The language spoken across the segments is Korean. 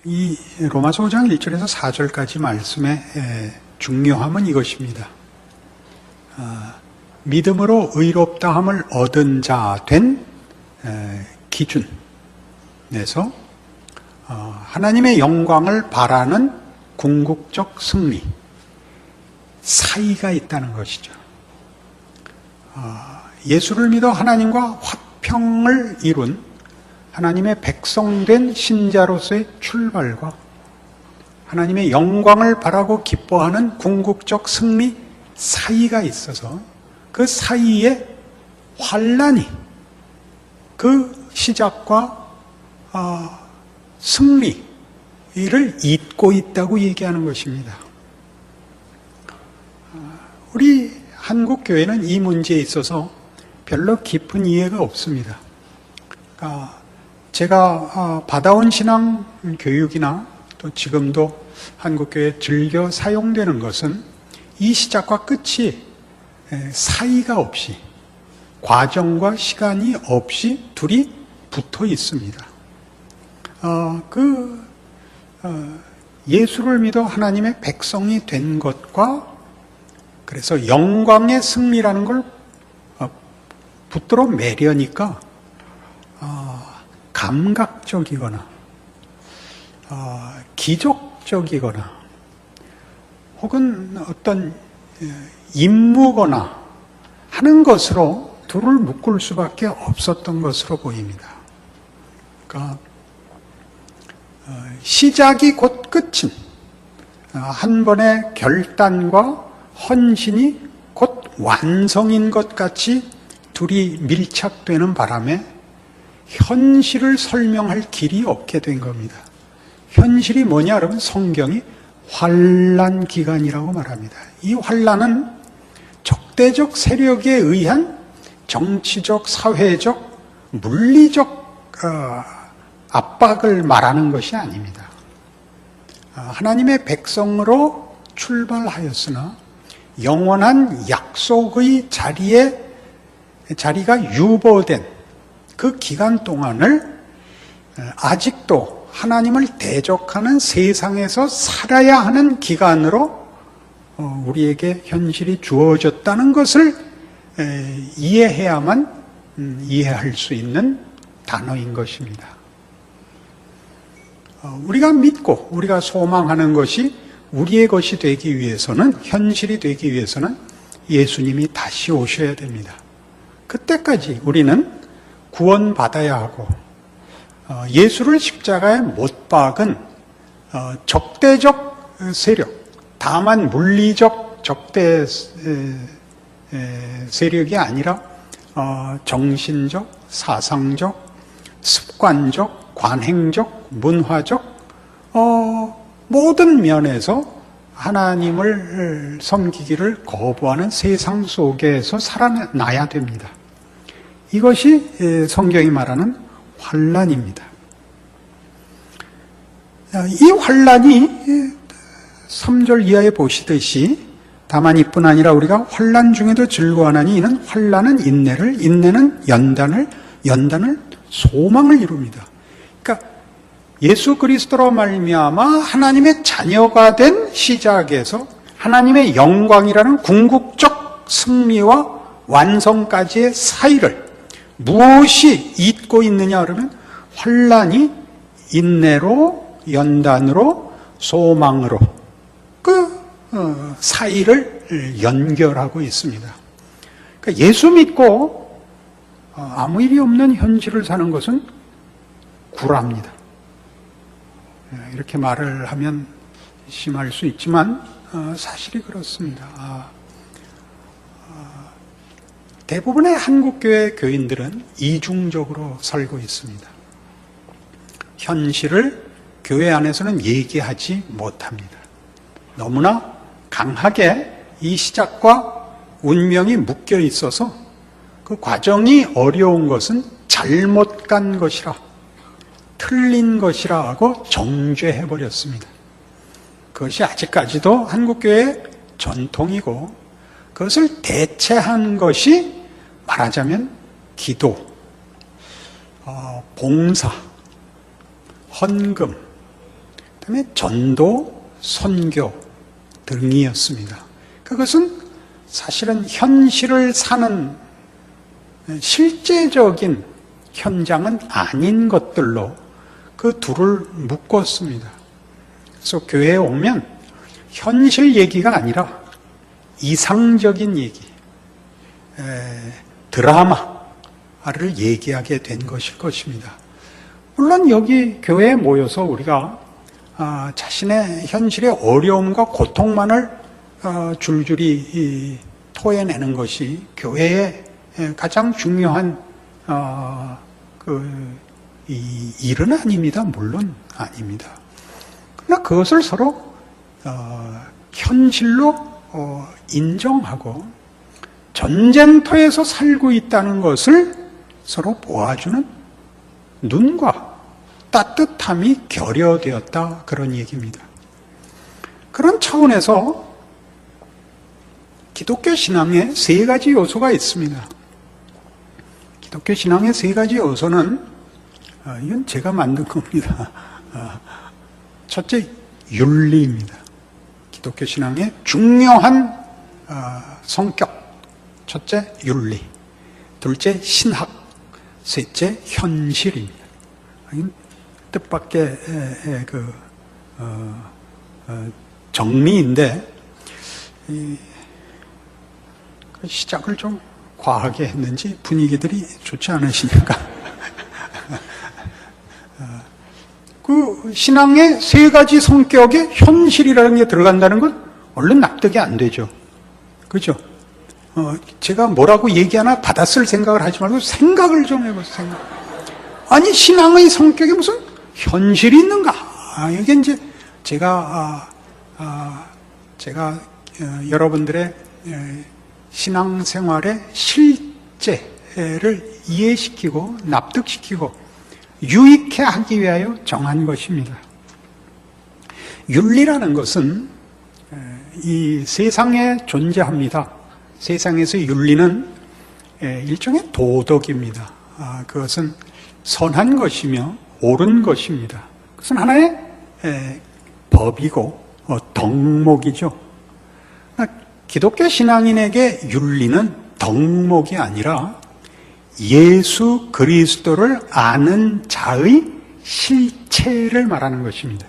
이 로마서 5장 1절에서 4절까지 말씀의 중요함은 이것입니다. 믿음으로 의롭다함을 얻은 자 된 기준에서 하나님의 영광을 바라는 궁극적 승리 사이가 있다는 것이죠. 예수를 믿어 하나님과 화평을 이룬 하나님의 백성된 신자로서의 출발과 하나님의 영광을 바라고 기뻐하는 궁극적 승리 사이가 있어서 그 사이에 환난이 그 시작과 승리를 잇고 있다고 얘기하는 것입니다. 우리 한국 교회는 이 문제에 있어서 별로 깊은 이해가 없습니다. 제가 받아온 신앙 교육이나 또 지금도 한국교회에 즐겨 사용되는 것은 이 시작과 끝이 사이가 없이 과정과 시간이 없이 둘이 붙어 있습니다. 예수를 믿어 하나님의 백성이 된 것과 그래서 영광의 승리라는 걸 붙들어 매려니까 감각적이거나 기적적이거나 혹은 어떤 임무거나 하는 것으로 둘을 묶을 수밖에 없었던 것으로 보입니다. 그러니까 시작이 곧 끝인 한 번의 결단과 헌신이 곧 완성인 것 같이 둘이 밀착되는 바람에 현실을 설명할 길이 없게 된 겁니다. 현실이 뭐냐 그러면 성경이 환난 기간이라고 말합니다. 이 환난은 적대적 세력에 의한 정치적, 사회적, 물리적 압박을 말하는 것이 아닙니다. 하나님의 백성으로 출발하였으나 영원한 약속의 자리가 유보된 그 기간 동안을 아직도 하나님을 대적하는 세상에서 살아야 하는 기간으로 우리에게 현실이 주어졌다는 것을 이해해야만 이해할 수 있는 단어인 것입니다. 우리가 믿고 우리가 소망하는 것이 우리의 것이 되기 위해서는, 현실이 되기 위해서는 예수님이 다시 오셔야 됩니다. 그때까지 우리는 구원받아야 하고 예수를 십자가에 못 박은 적대적 세력, 다만 물리적 적대 세력이 아니라 정신적, 사상적, 습관적, 관행적, 문화적 모든 면에서 하나님을 섬기기를 거부하는 세상 속에서 살아나야 됩니다. 이것이 성경이 말하는 환난입니다. 이 환난이 3절 이하에 보시듯이 다만 이뿐 아니라 우리가 환난 중에도 즐거워하나니 이는 환난은 인내를, 인내는 연단을, 연단은 소망을 이룹니다. 그러니까 예수 그리스도로 말미암아 하나님의 자녀가 된 시작에서 하나님의 영광이라는 궁극적 승리와 완성까지의 사이를 무엇이 잇고 있느냐 그러면 환난이 인내로, 연단으로, 소망으로 그 사이를 연결하고 있습니다. 그러니까 예수 믿고 아무 일이 없는 현실을 사는 것은 구랍니다. 이렇게 말을 하면 심할 수 있지만 사실이 그렇습니다. 대부분의 한국교회 교인들은 이중적으로 살고 있습니다. 현실을 교회 안에서는 얘기하지 못합니다. 너무나 강하게 이 시작과 운명이 묶여 있어서 그 과정이 어려운 것은 잘못 간 것이라, 틀린 것이라 하고 정죄해버렸습니다. 그것이 아직까지도 한국교회의 전통이고 그것을 대체한 것이 말하자면 기도, 봉사, 헌금, 그다음에 전도, 선교 등이었습니다. 그것은 사실은 현실을 사는 실제적인 현장은 아닌 것들로 그 둘을 묶었습니다. 그래서 교회에 오면 현실 얘기가 아니라 이상적인 얘기, 드라마를 얘기하게 된 것일 것입니다. 물론 여기 교회에 모여서 우리가 자신의 현실의 어려움과 고통만을 줄줄이 토해내는 것이 교회의 가장 중요한 일은 아닙니다. 물론 아닙니다. 그러나 그것을 서로 현실로 인정하고 전쟁터에서 살고 있다는 것을 서로 보아주는 눈과 따뜻함이 결여되었다, 그런 얘기입니다. 그런 차원에서 기독교 신앙에 세 가지 요소가 있습니다. 기독교 신앙의 세 가지 요소는 이건 제가 만든 겁니다. 첫째, 윤리입니다. 기독교 신앙의 중요한 성격. 첫째, 윤리. 둘째, 신학. 셋째, 현실입니다. 뜻밖의 정리인데, 시작을 좀 과하게 했는지 분위기들이 좋지 않으시니까. 그 신앙의 세 가지 성격에 현실이라는 게 들어간다는 건 얼른 납득이 안 되죠. 그죠? 제가 뭐라고 얘기하나 받았을 생각을 하지 말고 생각을 좀 해보세요. 아니, 신앙의 성격에 무슨 현실이 있는가? 이게 이제 제가 여러분들의 신앙생활의 실제를 이해시키고 납득시키고 유익해 하기 위하여 정한 것입니다. 윤리라는 것은 이 세상에 존재합니다. 세상에서의 윤리는 일종의 도덕입니다. 그것은 선한 것이며 옳은 것입니다. 그것은 하나의 법이고 덕목이죠. 기독교 신앙인에게 윤리는 덕목이 아니라 예수 그리스도를 아는 자의 실체를 말하는 것입니다.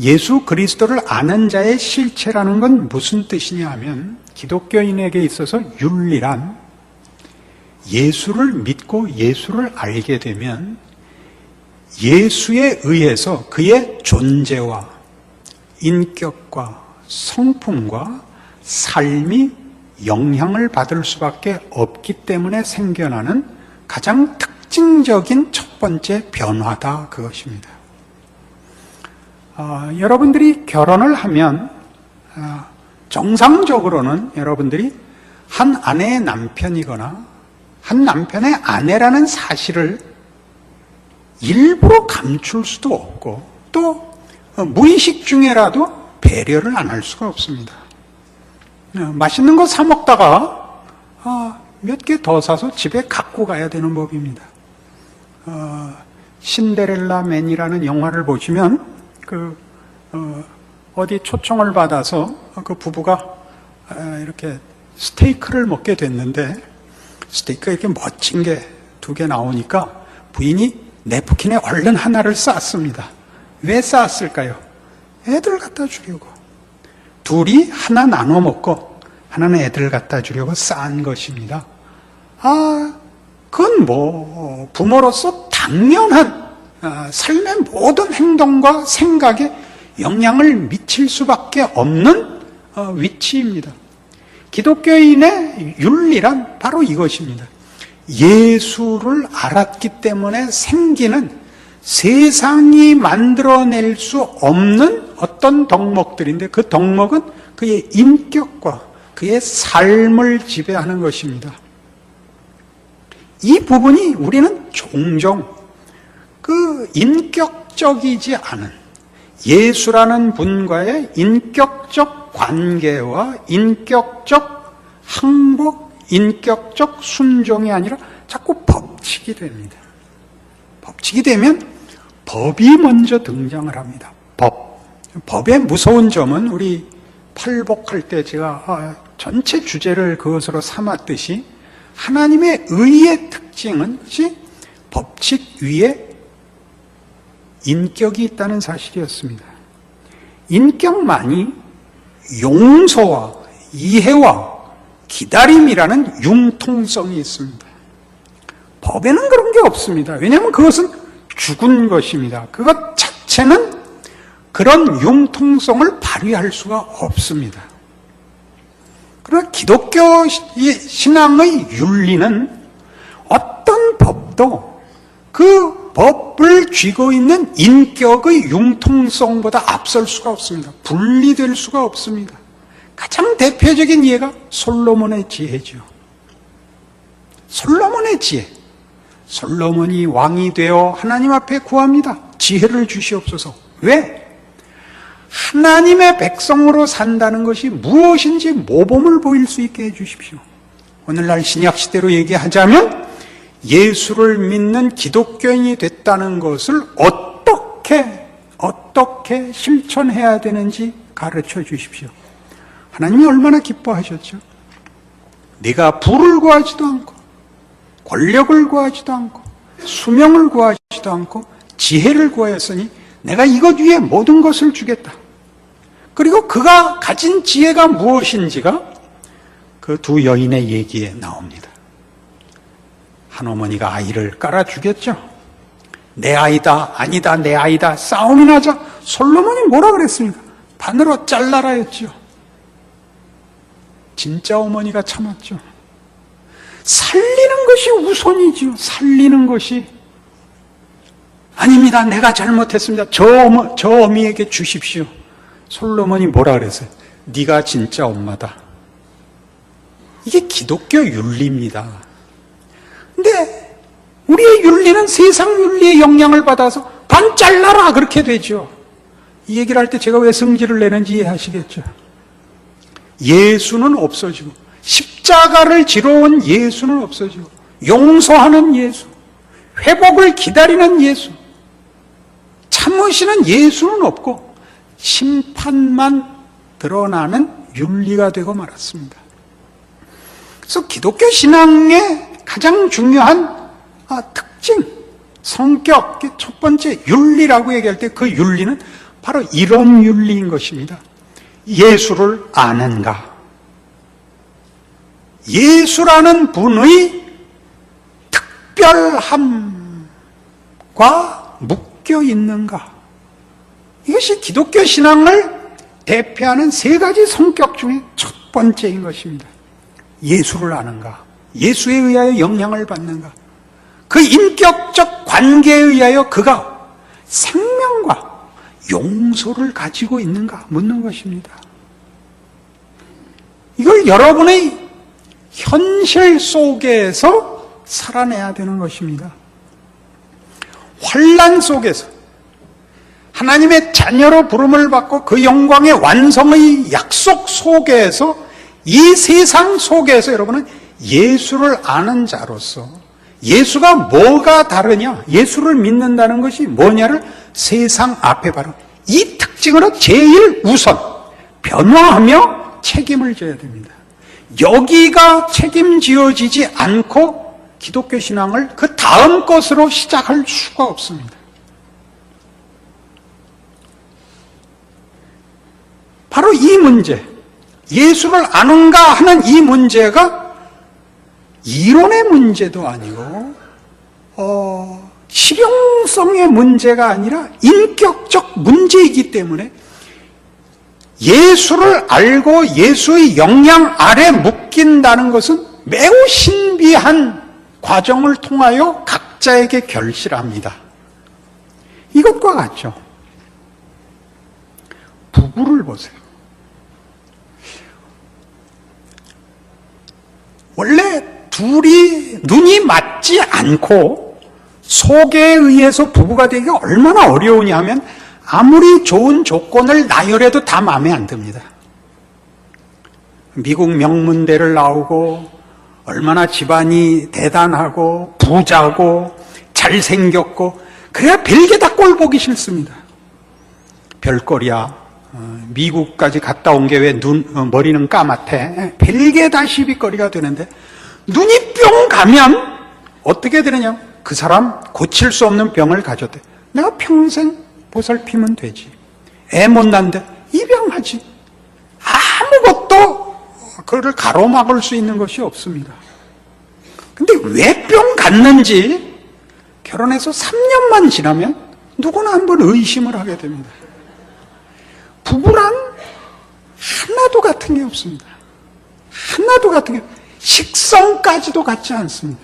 예수 그리스도를 아는 자의 실체라는 건 무슨 뜻이냐 하면, 기독교인에게 있어서 윤리란 예수를 믿고 예수를 알게 되면 예수에 의해서 그의 존재와 인격과 성품과 삶이 영향을 받을 수밖에 없기 때문에 생겨나는 가장 특징적인 첫 번째 변화다, 그것입니다. 여러분들이 결혼을 하면 정상적으로는 여러분들이 한 아내의 남편이거나 한 남편의 아내라는 사실을 일부러 감출 수도 없고, 또 무의식 중에라도 배려를 안 할 수가 없습니다. 맛있는 거 사 먹다가 몇 개 더 사서 집에 갖고 가야 되는 법입니다. 신데렐라 맨이라는 영화를 보시면 어디 초청을 받아서 그 부부가 이렇게 스테이크를 먹게 됐는데, 스테이크가 이렇게 멋진 게 2개 나오니까 부인이 냅킨에 얼른 하나를 쌌습니다. 왜 쌌을까요? 애들 갖다 주려고. 둘이 하나 나눠 먹고 하나는 애들 갖다 주려고 싼 것입니다. 그건 부모로서 당연한 삶의 모든 행동과 생각에 영향을 미칠 수밖에 없는 위치입니다. 기독교인의 윤리란 바로 이것입니다. 예수를 알았기 때문에 생기는 세상이 만들어낼 수 없는 어떤 덕목들인데, 그 덕목은 그의 인격과 그의 삶을 지배하는 것입니다. 이 부분이 우리는 종종 그 인격적이지 않은 예수라는 분과의 인격적 관계와 인격적 항복, 인격적 순종이 아니라 자꾸 법칙이 됩니다. 법칙이 되면 법이 먼저 등장을 합니다. 법의 무서운 점은 우리 팔복할 때 제가 전체 주제를 그것으로 삼았듯이 하나님의 의의 특징은 법칙 위에 인격이 있다는 사실이었습니다. 인격만이 용서와 이해와 기다림이라는 융통성이 있습니다. 법에는 그런 게 없습니다. 왜냐하면 그것은 죽은 것입니다. 그것 자체는 그런 융통성을 발휘할 수가 없습니다. 그러나 기독교 신앙의 윤리는 어떤 법도 그 법을 쥐고 있는 인격의 융통성보다 앞설 수가 없습니다. 분리될 수가 없습니다. 가장 대표적인 예가 솔로몬의 지혜죠. 솔로몬의 지혜. 솔로몬이 왕이 되어 하나님 앞에 구합니다. 지혜를 주시옵소서. 왜? 하나님의 백성으로 산다는 것이 무엇인지 모범을 보일 수 있게 해주십시오. 오늘날 신약시대로 얘기하자면 예수를 믿는 기독교인이 됐다는 것을 어떻게 실천해야 되는지 가르쳐 주십시오. 하나님이 얼마나 기뻐하셨죠? 네가 부를 구하지도 않고 권력을 구하지도 않고 수명을 구하지도 않고 지혜를 구하였으니 내가 이것 위에 모든 것을 주겠다. 그리고 그가 가진 지혜가 무엇인지가 그 두 여인의 얘기에 나옵니다. 한 어머니가 아이를 깔아주겠죠. 내 아이다, 아니다, 내 아이다 싸움이 나자 솔로몬이 뭐라 그랬습니까? 바늘로 잘라라 했죠. 진짜 어머니가 참았죠. 살리는 것이 우선이지요. 살리는 것이. 아닙니다. 내가 잘못했습니다. 저 어미에게 주십시오. 솔로몬이 뭐라 그랬어요? 네가 진짜 엄마다. 이게 기독교 윤리입니다. 근데 우리의 윤리는 세상 윤리의 영향을 받아서 반 잘라라 그렇게 되죠. 이 얘기를 할 때 제가 왜 성질을 내는지 이해하시겠죠. 예수는 없어지고 십자가를 지러 온 예수는 없어지고 용서하는 예수, 회복을 기다리는 예수, 참으시는 예수는 없고 심판만 드러나는 윤리가 되고 말았습니다. 그래서 기독교 신앙의 가장 중요한 특징, 성격, 첫 번째 윤리라고 얘기할 때 그 윤리는 바로 이런 윤리인 것입니다. 예수를 아는가? 예수라는 분의 특별함과 묶여 있는가? 이것이 기독교 신앙을 대표하는 세 가지 성격 중에 첫 번째인 것입니다. 예수를 아는가? 예수에 의하여 영향을 받는가? 그 인격적 관계에 의하여 그가 생명과 용서를 가지고 있는가 묻는 것입니다. 이걸 여러분의 현실 속에서 살아내야 되는 것입니다. 환난 속에서 하나님의 자녀로 부름을 받고 그 영광의 완성의 약속 속에서 이 세상 속에서 여러분은 예수를 아는 자로서 예수가 뭐가 다르냐? 예수를 믿는다는 것이 뭐냐를 세상 앞에 바로 이 특징으로 제일 우선 변화하며 책임을 져야 됩니다. 여기가 책임지어지지 않고 기독교 신앙을 그 다음 것으로 시작할 수가 없습니다. 바로 이 문제, 예수를 아는가 하는 이 문제가 이론의 문제도 아니고 실용성의 문제가 아니라 인격적 문제이기 때문에 예수를 알고 예수의 영향 아래 묶인다는 것은 매우 신비한 과정을 통하여 각자에게 결실합니다. 이것과 같죠. 부부를 보세요. 원래 둘이 눈이 맞지 않고 소개에 의해서 부부가 되기가 얼마나 어려우냐면 아무리 좋은 조건을 나열해도 다 마음에 안 듭니다. 미국 명문대를 나오고 얼마나 집안이 대단하고 부자고 잘생겼고 그래야 별게 다 꼴 보기 싫습니다. 별거리야. 미국까지 갔다 온 게 왜 머리는 까맣대. 별게 다 시비거리가 되는데 눈이 뿅 가면 어떻게 되느냐? 그 사람 고칠 수 없는 병을 가졌대. 내가 평생 보살피면 되지. 애 못 낳는데 입양하지. 아무것도 그를 가로막을 수 있는 것이 없습니다. 근데 왜 뿅 갔는지 결혼해서 3년만 지나면 누구나 한번 의심을 하게 됩니다. 부부란 하나도 같은 게 없습니다. 하나도 같은 게, 식성까지도 같지 않습니다.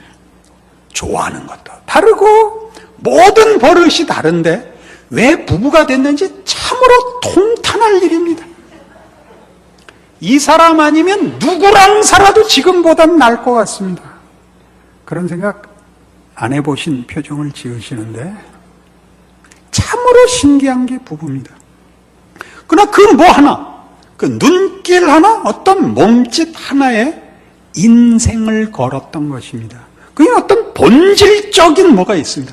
좋아하는 것도 다르고 모든 버릇이 다른데 왜 부부가 됐는지 참으로 통탄할 일입니다. 이 사람 아니면 누구랑 살아도 지금보단 나을 것 같습니다. 그런 생각 안 해보신 표정을 지으시는데 참으로 신기한 게 부부입니다. 그러나 그 뭐 하나, 그 눈길 하나, 어떤 몸짓 하나에 인생을 걸었던 것입니다. 그게 어떤 본질적인 뭐가 있습니다.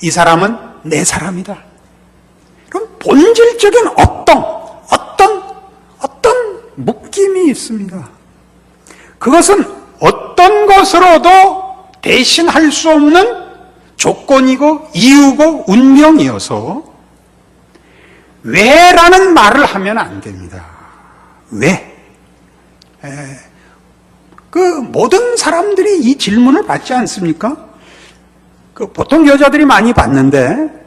이 사람은 내 사람이다. 그럼 본질적인 어떤 묶임이 있습니다. 그것은 어떤 것으로도 대신할 수 없는 조건이고 이유고 운명이어서 왜라는 말을 하면 안 됩니다. 왜? 그 모든 사람들이 이 질문을 받지 않습니까? 그 보통 여자들이 많이 받는데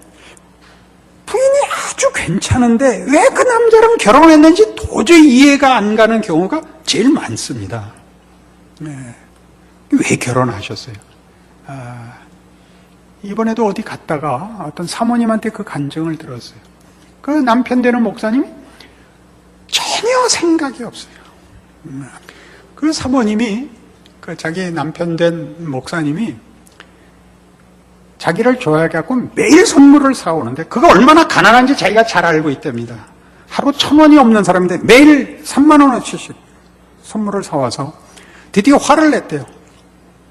부인이 아주 괜찮은데 왜 그 남자랑 결혼했는지 도저히 이해가 안 가는 경우가 제일 많습니다. 왜 결혼하셨어요? 이번에도 어디 갔다가 어떤 사모님한테 그 간증을 들었어요. 그 남편 되는 목사님이 전혀 생각이 없어요. 그 사모님이, 그 자기 남편 된 목사님이 자기를 좋아해갖고 매일 선물을 사오는데 그거 얼마나 가난한지 자기가 잘 알고 있답니다. 하루 1,000원이 없는 사람인데 매일 3만 원어치씩 선물을 사와서 드디어 화를 냈대요.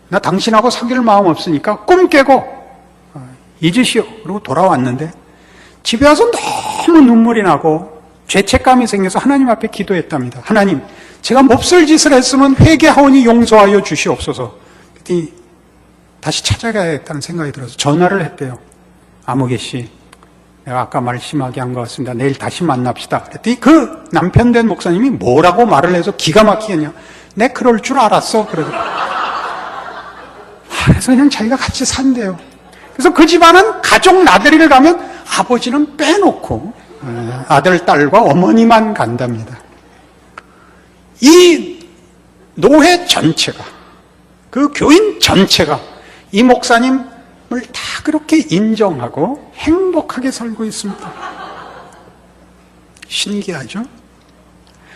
나 당신하고 사귈 마음 없으니까 꿈 깨고 잊으시오. 그리고 돌아왔는데 집에 와서 너무 눈물이 나고 죄책감이 생겨서 하나님 앞에 기도했답니다. 하나님, 제가 몹쓸 짓을 했으면 회개하오니 용서하여 주시옵소서. 그랬더니 다시 찾아가야겠다는 생각이 들어서 전화를 했대요. 아무개 씨, 내가 아까 말 심하게 한 것 같습니다. 내일 다시 만납시다. 그랬더니 그 남편 된 목사님이 뭐라고 말을 해서 기가 막히겠냐. 내 그럴 줄 알았어. 그래서 그냥 자기가 같이 산대요. 그래서 그 집안은 가족 나들이를 가면 아버지는 빼놓고 아들, 딸과 어머니만 간답니다. 이 노회 전체가, 그 교인 전체가 이 목사님을 다 그렇게 인정하고 행복하게 살고 있습니다. 신기하죠?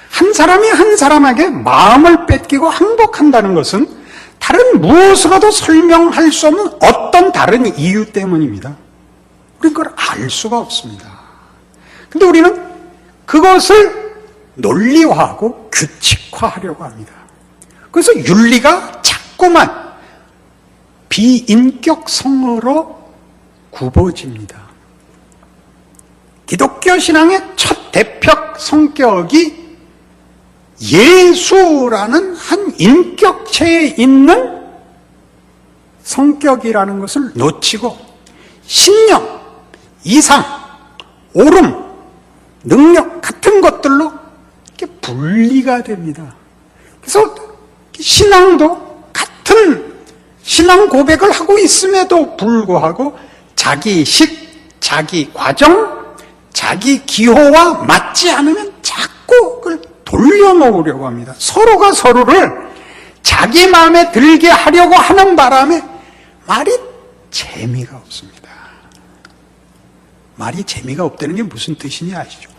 한 사람이 한 사람에게 마음을 뺏기고 행복한다는 것은 다른 무엇으로도 설명할 수 없는 어떤 다른 이유 때문입니다. 우리는 그걸 알 수가 없습니다. 근데 우리는 그것을 논리화하고 규칙화하려고 합니다. 그래서 윤리가 자꾸만 비인격성으로 굽어집니다. 기독교 신앙의 첫 대표 성격이 예수라는 한 인격체에 있는 성격이라는 것을 놓치고 신령, 이상, 옳음, 능력 같은 것들로 이렇게 분리가 됩니다. 그래서 신앙도 같은 신앙 고백을 하고 있음에도 불구하고 자기식, 자기 과정, 자기 기호와 맞지 않으면 자꾸 그걸 돌려놓으려고 합니다. 서로가 서로를 자기 마음에 들게 하려고 하는 바람에 말이 재미가 없습니다. 말이 재미가 없다는 게 무슨 뜻인지 아시죠?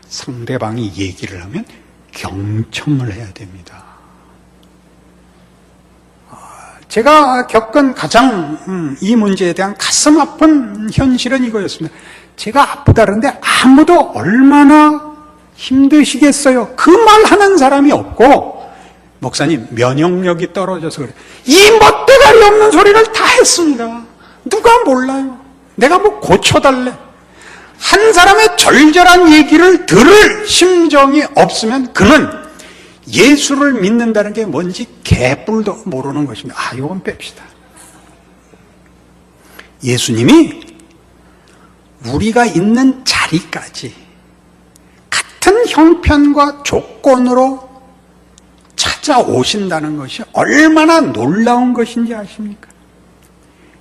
상대방이 얘기를 하면 경청을 해야 됩니다. 제가 겪은 가장 이 문제에 대한 가슴 아픈 현실은 이거였습니다. 제가 아프다는데 아무도 얼마나 힘드시겠어요. 그 말 하는 사람이 없고, 목사님 면역력이 떨어져서 그래. 이 멋대가리 없는 소리를 다 했습니다. 누가 몰라요. 내가 뭐 고쳐달래. 한 사람의 절절한 얘기를 들을 심정이 없으면 그는 예수를 믿는다는 게 뭔지 개뿔도 모르는 것입니다. 이건 뺍시다. 예수님이 우리가 있는 자리까지 같은 형편과 조건으로 찾아오신다는 것이 얼마나 놀라운 것인지 아십니까?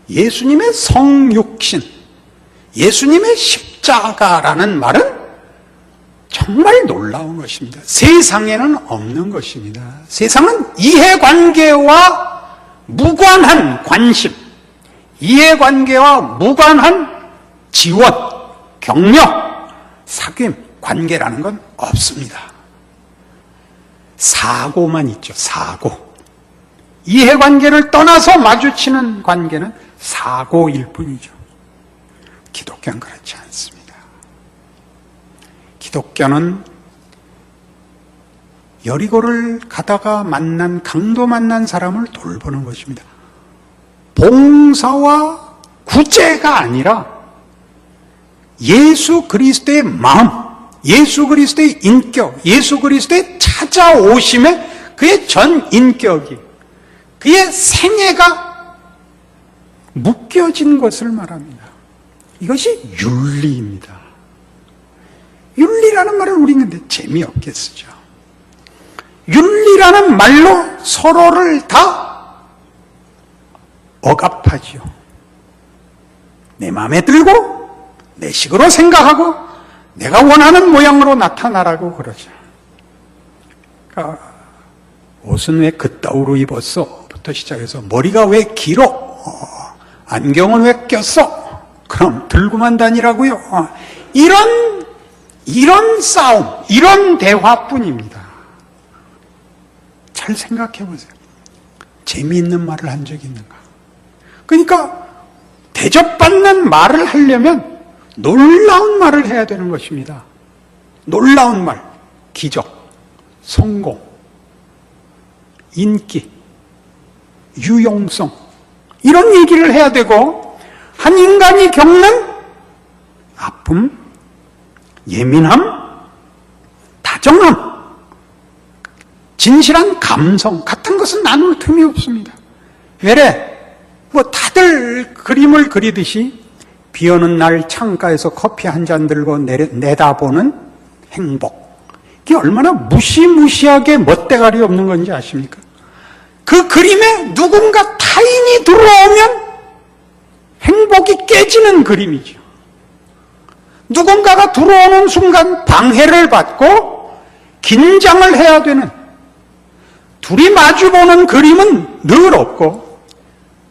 예수님의 성육신, 예수님의 십자가라는 말은 정말 놀라운 것입니다. 세상에는 없는 것입니다. 세상은 이해관계와 무관한 관심, 이해관계와 무관한 지원, 격려, 사귐, 관계라는 건 없습니다. 사고만 있죠. 사고. 이해관계를 떠나서 마주치는 관계는 사고일 뿐이죠. 기독교는 그렇지 않습니다. 기독교는 여리고를 가다가 강도 만난 사람을 돌보는 것입니다. 봉사와 구제가 아니라 예수 그리스도의 마음, 예수 그리스도의 인격, 예수 그리스도의 찾아오심에 그의 전 인격이, 그의 생애가 묶여진 것을 말합니다. 이것이 윤리입니다. 윤리라는 말을 우리는 근데 재미없게 쓰죠. 윤리라는 말로 서로를 다 억압하지요. 내 마음에 들고 내 식으로 생각하고 내가 원하는 모양으로 나타나라고 그러죠. 그러니까 옷은 왜 그따위로 입었어? 부터 시작해서 머리가 왜 길어? 안경은 왜 꼈어? 그럼 들고만 다니라고요? 이런 싸움, 이런 대화뿐입니다. 잘 생각해 보세요. 재미있는 말을 한 적이 있는가? 그러니까 대접받는 말을 하려면 놀라운 말을 해야 되는 것입니다. 놀라운 말, 기적, 성공, 인기, 유용성, 이런 얘기를 해야 되고, 한 인간이 겪는 아픔, 예민함, 다정함, 진실한 감성 같은 것은 나눌 틈이 없습니다. 왜래? 다들 그림을 그리듯이 비 오는 날 창가에서 커피 한 잔 들고 내다보는 행복, 이게 얼마나 무시무시하게 멋대가리 없는 건지 아십니까? 그 그림에 누군가 타인이 들어오면 행복이 깨지는 그림이죠. 누군가가 들어오는 순간 방해를 받고 긴장을 해야 되는, 둘이 마주보는 그림은 늘 없고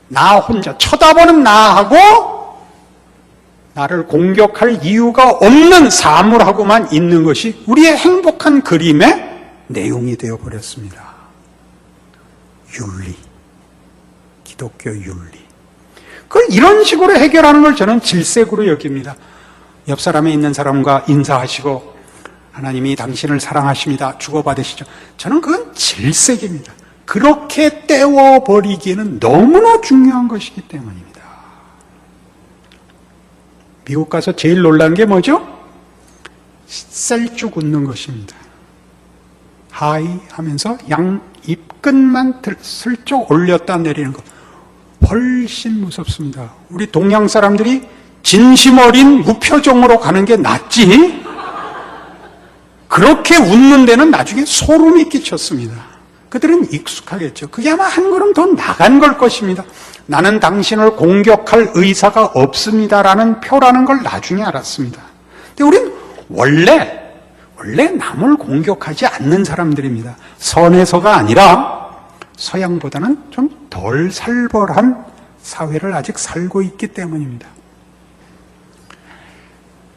나 혼자 쳐다보는 나하고 나를 공격할 이유가 없는 사물하고만 있는 것이 우리의 행복한 그림의 내용이 되어버렸습니다. 윤리, 기독교 윤리. 그걸 이런 식으로 해결하는 걸 저는 질색으로 여깁니다. 옆 사람에 있는 사람과 인사하시고 하나님이 당신을 사랑하십니다. 주고받으시죠. 저는 그건 질색입니다. 그렇게 떼워버리기에는 너무나 중요한 것이기 때문입니다. 미국 가서 제일 놀란 게 뭐죠? 셀쭉 웃는 것입니다. 하이 하면서 양 입끝만 슬쩍 올렸다 내리는 것. 훨씬 무섭습니다. 우리 동양 사람들이 진심 어린 무표정으로 가는 게 낫지, 그렇게 웃는 데는 나중에 소름이 끼쳤습니다. 그들은 익숙하겠죠. 그게 아마 한 걸음 더 나간 걸 것입니다. 나는 당신을 공격할 의사가 없습니다라는 표라는 걸 나중에 알았습니다. 근데 우린 원래 남을 공격하지 않는 사람들입니다. 선에서가 아니라 서양보다는 좀 덜 살벌한 사회를 아직 살고 있기 때문입니다.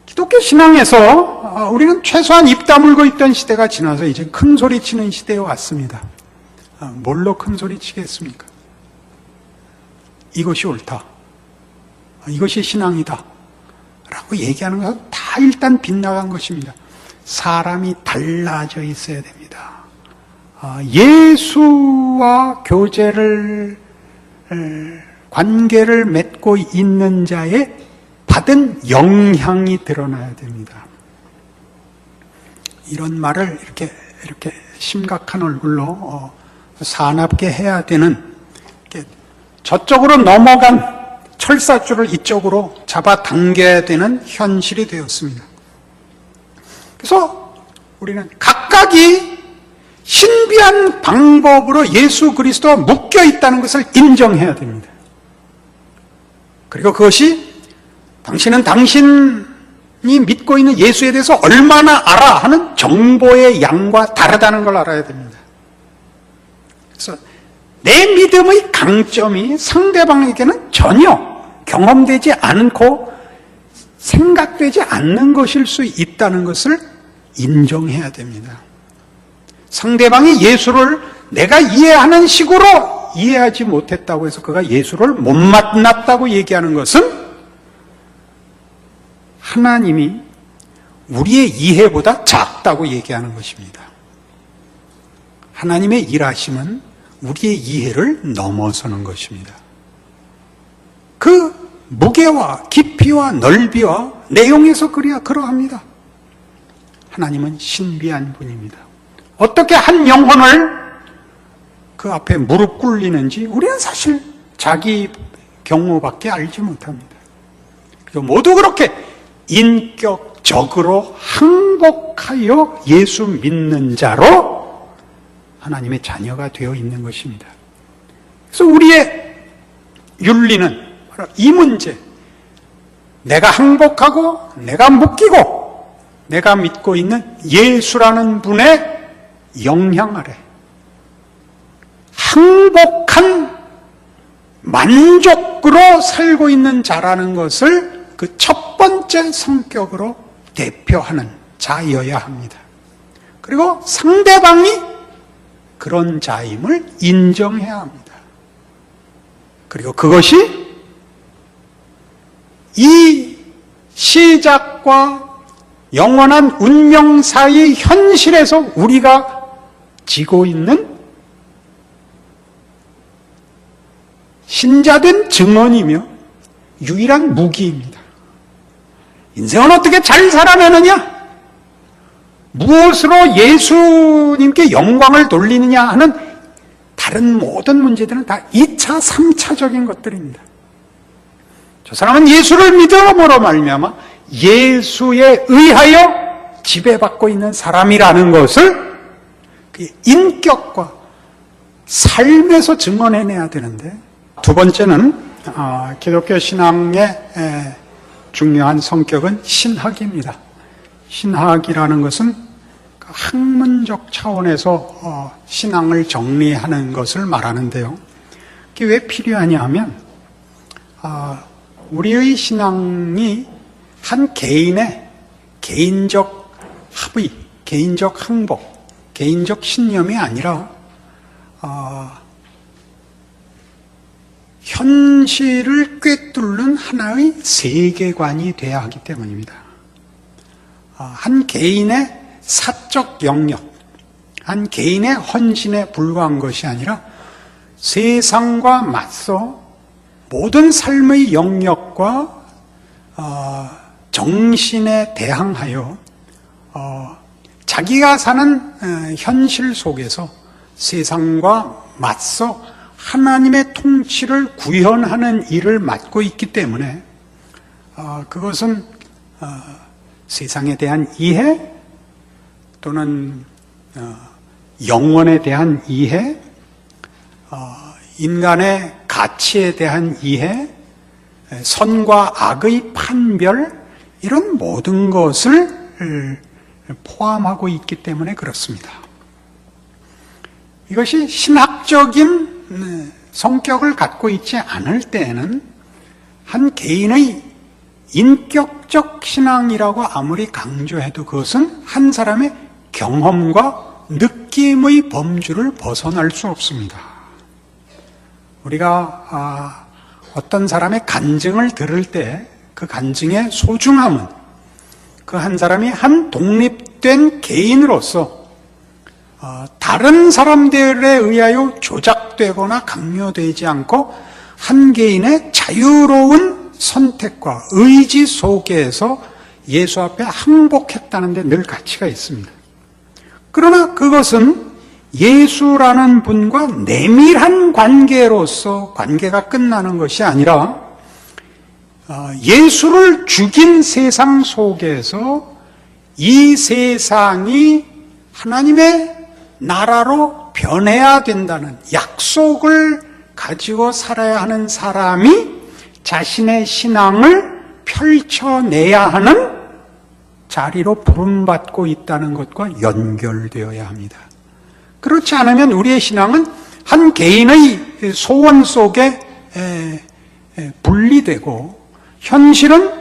기독교 신앙에서 우리는 최소한 입 다물고 있던 시대가 지나서 이제 큰 소리 치는 시대에 왔습니다. 뭘로 큰 소리 치겠습니까? 이것이 옳다, 이것이 신앙이다 라고 얘기하는 것은 다 일단 빗나간 것입니다. 사람이 달라져 있어야 됩니다. 예수와 관계를 맺고 있는 자의 받을 받은 영향이 드러나야 됩니다. 이런 말을 이렇게 심각한 얼굴로 사납게 해야 되는, 저쪽으로 넘어간 철사줄을 이쪽으로 잡아당겨야 되는 현실이 되었습니다. 그래서 우리는 각각이 신비한 방법으로 예수 그리스도와 묶여 있다는 것을 인정해야 됩니다. 그리고 그것이 당신은 당신이 믿고 있는 예수에 대해서 얼마나 알아 하는 정보의 양과 다르다는 걸 알아야 됩니다. 그래서 내 믿음의 강점이 상대방에게는 전혀 경험되지 않고 생각되지 않는 것일 수 있다는 것을 인정해야 됩니다. 상대방이 예수를 내가 이해하는 식으로 이해하지 못했다고 해서 그가 예수를 못 만났다고 얘기하는 것은 하나님이 우리의 이해보다 작다고 얘기하는 것입니다. 하나님의 일하심은 우리의 이해를 넘어서는 것입니다. 그 무게와 깊이와 넓이와 내용에서 그러합니다. 하나님은 신비한 분입니다. 어떻게 한 영혼을 그 앞에 무릎 꿇리는지 우리는 사실 자기 경우밖에 알지 못합니다. 그리고 모두 그렇게 인격적으로 항복하여 예수 믿는 자로 하나님의 자녀가 되어 있는 것입니다. 그래서 우리의 윤리는 바로 이 문제, 내가 항복하고 내가 묶이고 내가 믿고 있는 예수라는 분의 영향 아래 항복한 만족으로 살고 있는 자라는 것을 그 첫 번째 성격으로 대표하는 자여야 합니다. 그리고 상대방이 그런 자임을 인정해야 합니다. 그리고 그것이 이 시작과 영원한 운명 사이 현실에서 우리가 지고 있는 신자된 증언이며 유일한 무기입니다. 인생은 어떻게 잘 살아내느냐? 무엇으로 예수님께 영광을 돌리느냐 하는 다른 모든 문제들은 다 2차, 3차적인 것들입니다. 저 사람은 예수를 믿음으로 말미암아 예수에 의하여 지배받고 있는 사람이라는 것을 인격과 삶에서 증언해내야 되는데, 두 번째는 기독교 신앙의 중요한 성격은 신학입니다. 신학이라는 것은 학문적 차원에서 신앙을 정리하는 것을 말하는데요. 그게 왜 필요하냐 하면 우리의 신앙이 한 개인의 개인적 합의, 개인적 항복, 개인적 신념이 아니라 현실을 꿰뚫는 하나의 세계관이 돼야 하기 때문입니다. 한 개인의 사적 영역, 한 개인의 헌신에 불과한 것이 아니라 세상과 맞서 모든 삶의 영역과 정신에 대항하여 자기가 사는 현실 속에서 세상과 맞서 하나님의 통치를 구현하는 일을 맡고 있기 때문에 그것은 세상에 대한 이해 또는 영혼에 대한 이해, 인간의 가치에 대한 이해, 선과 악의 판별, 이런 모든 것을 포함하고 있기 때문에 그렇습니다. 이것이 신학적인 성격을 갖고 있지 않을 때에는 한 개인의 인격적 신앙이라고 아무리 강조해도 그것은 한 사람의 경험과 느낌의 범주를 벗어날 수 없습니다. 우리가 어떤 사람의 간증을 들을 때 그 간증의 소중함은 그 한 사람이 한 독립된 개인으로서 다른 사람들에 의하여 조작되거나 강요되지 않고 한 개인의 자유로운 선택과 의지 속에서 예수 앞에 항복했다는 데 늘 가치가 있습니다. 그러나 그것은 예수라는 분과 내밀한 관계로서 관계가 끝나는 것이 아니라 예수를 죽인 세상 속에서 이 세상이 하나님의 나라로 변해야 된다는 약속을 가지고 살아야 하는 사람이 자신의 신앙을 펼쳐내야 하는 자리로 부름받고 있다는 것과 연결되어야 합니다. 그렇지 않으면 우리의 신앙은 한 개인의 소원 속에 분리되고 현실은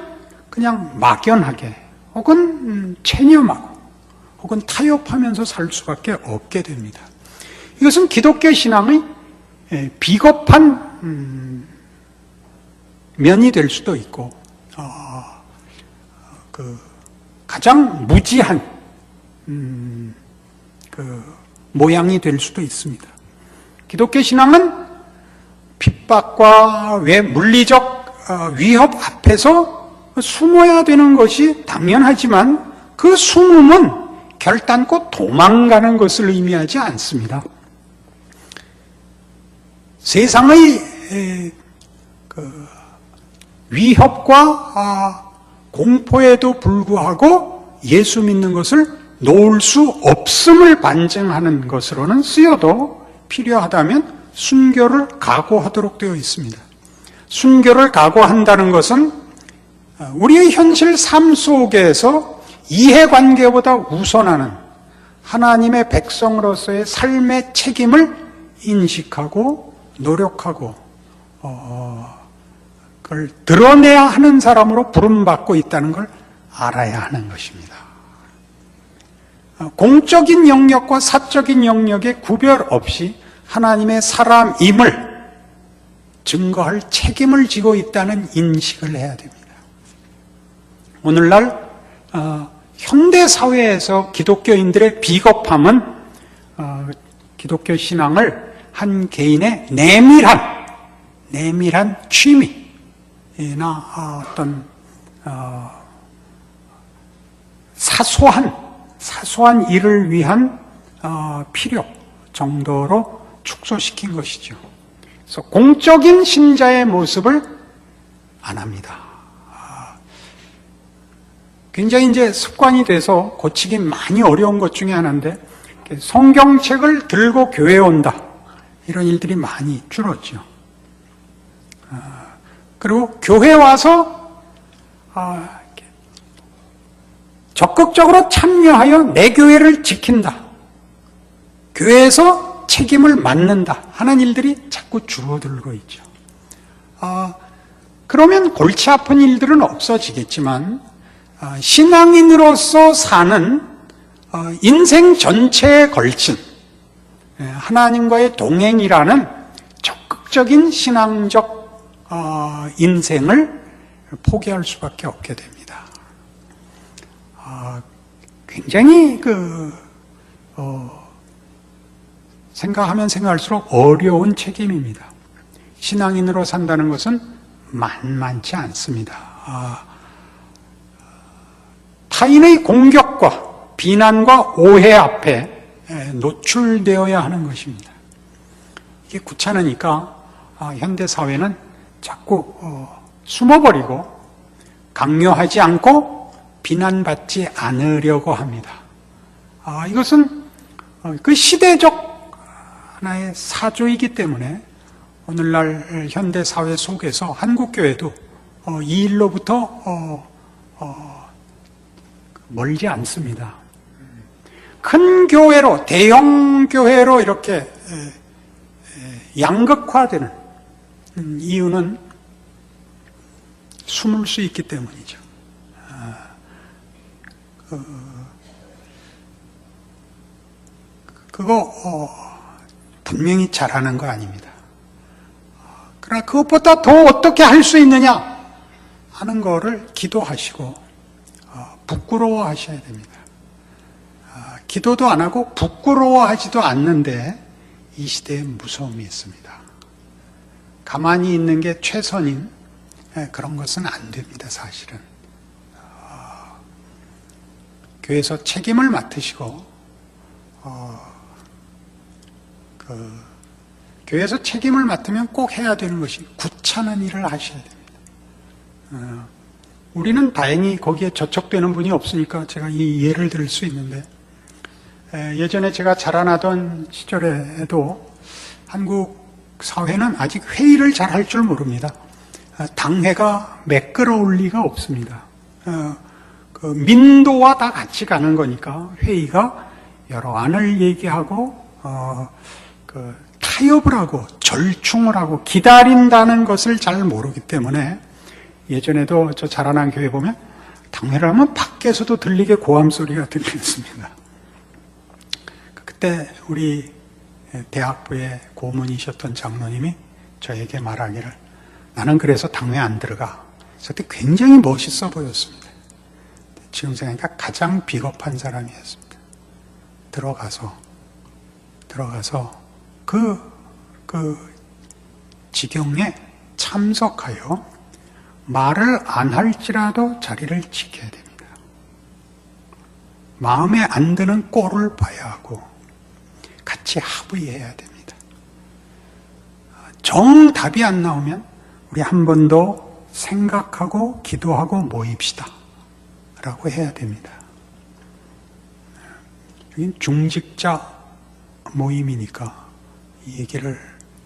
그냥 막연하게 혹은 체념하고 혹은 타협하면서 살 수밖에 없게 됩니다. 이것은 기독교 신앙의 비겁한 면이 될 수도 있고 가장 무지한 모양이 될 수도 있습니다. 기독교 신앙은 핍박과 물리적 위협 앞에서 숨어야 되는 것이 당연하지만 그 숨음은 결단코 도망가는 것을 의미하지 않습니다. 세상의 위협과 공포에도 불구하고 예수 믿는 것을 놓을 수 없음을 반증하는 것으로는 쓰여도 필요하다면 순교를 각오하도록 되어 있습니다. 순교를 각오한다는 것은 우리의 현실 삶 속에서 이해관계보다 우선하는 하나님의 백성으로서의 삶의 책임을 인식하고 노력하고 그걸 드러내야 하는 사람으로 부름받고 있다는 걸 알아야 하는 것입니다. 공적인 영역과 사적인 영역의 구별 없이 하나님의 사람임을 증거할 책임을 지고 있다는 인식을 해야 됩니다. 오늘날 현대 사회에서 기독교인들의 비겁함은 기독교 신앙을 한 개인의 내밀한 취미나 어떤 사소한 일을 위한 필요 정도로 축소시킨 것이죠. 그래서 공적인 신자의 모습을 안 합니다. 굉장히 이제 습관이 돼서 고치기 많이 어려운 것 중에 하나인데 성경책을 들고 교회에 온다 이런 일들이 많이 줄었죠. 그리고 교회 와서 적극적으로 참여하여 내 교회를 지킨다. 교회에서 책임을 맡는다 하는 일들이 자꾸 줄어들고 있죠. 그러면 골치 아픈 일들은 없어지겠지만 신앙인으로서 사는 인생 전체에 걸친 하나님과의 동행이라는 적극적인 신앙적 인생을 포기할 수밖에 없게 됩니다. 굉장히 생각하면 생각할수록 어려운 책임입니다. 신앙인으로 산다는 것은 만만치 않습니다. 타인의 공격과 비난과 오해 앞에 노출되어야 하는 것입니다. 이게 귀찮으니까 현대사회는 자꾸 숨어버리고 강요하지 않고 비난받지 않으려고 합니다. 이것은 그 시대적 하나의 사조이기 때문에 오늘날 현대사회 속에서 한국교회도 이 일로부터 멀지 않습니다. 큰 교회로, 대형 교회로 이렇게 양극화되는 이유는 숨을 수 있기 때문이죠. 그거 분명히 잘하는 거 아닙니다. 그러나 그것보다 더 어떻게 할 수 있느냐 하는 거를 기도하시고 부끄러워하셔야 됩니다. 기도도 안 하고 부끄러워하지도 않는데 이 시대에 무서움이 있습니다. 가만히 있는 게 최선인 그런 것은 안 됩니다, 사실은. 교회에서 책임을 맡으시고, 교회에서 책임을 맡으면 꼭 해야 되는 것이 구차는 일을 하셔야 됩니다. 우리는 다행히 거기에 저촉되는 분이 없으니까 제가 이 예를 들 수 있는데, 예전에 제가 자라나던 시절에도 한국 사회는 아직 회의를 잘 할 줄 모릅니다. 당회가 매끄러울 리가 없습니다. 민도와 다 같이 가는 거니까 회의가 여러 안을 얘기하고 타협을 하고 절충을 하고 기다린다는 것을 잘 모르기 때문에 예전에도 저 자라난 교회 보면 당회를 하면 밖에서도 들리게 고함 소리가 들렸습니다. 그때 우리 대학부의 고문이셨던 장로님이 저에게 말하기를, 나는 그래서 당회 안 들어가. 그때 굉장히 멋있어 보였습니다. 지금 생각하니까 가장 비겁한 사람이었습니다. 들어가서 그 지경에 참석하여 말을 안 할지라도 자리를 지켜야 됩니다. 마음에 안 드는 꼴을 봐야 하고 같이 합의해야 됩니다. 정답이 안 나오면 우리 한 번 더 생각하고 기도하고 모입시다 라고 해야 됩니다. 여긴 중직자 모임이니까 이 얘기를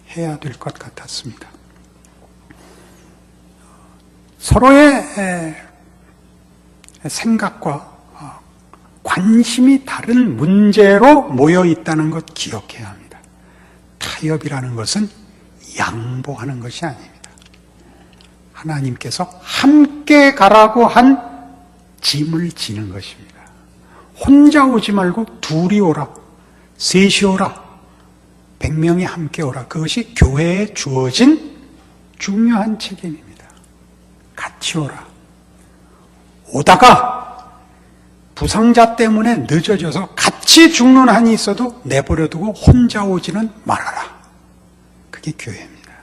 해야 될 것 같았습니다. 서로의 생각과 관심이 다른 문제로 모여 있다는 것 기억해야 합니다. 타협이라는 것은 양보하는 것이 아닙니다. 하나님께서 함께 가라고 한 짐을 지는 것입니다. 혼자 오지 말고 둘이 오라, 셋이 오라, 100명이 함께 오라. 그것이 교회에 주어진 중요한 책임입니다. 같이 오라. 오다가 부상자 때문에 늦어져서 같이 죽는 한이 있어도 내버려두고 혼자 오지는 말아라. 그게 교회입니다.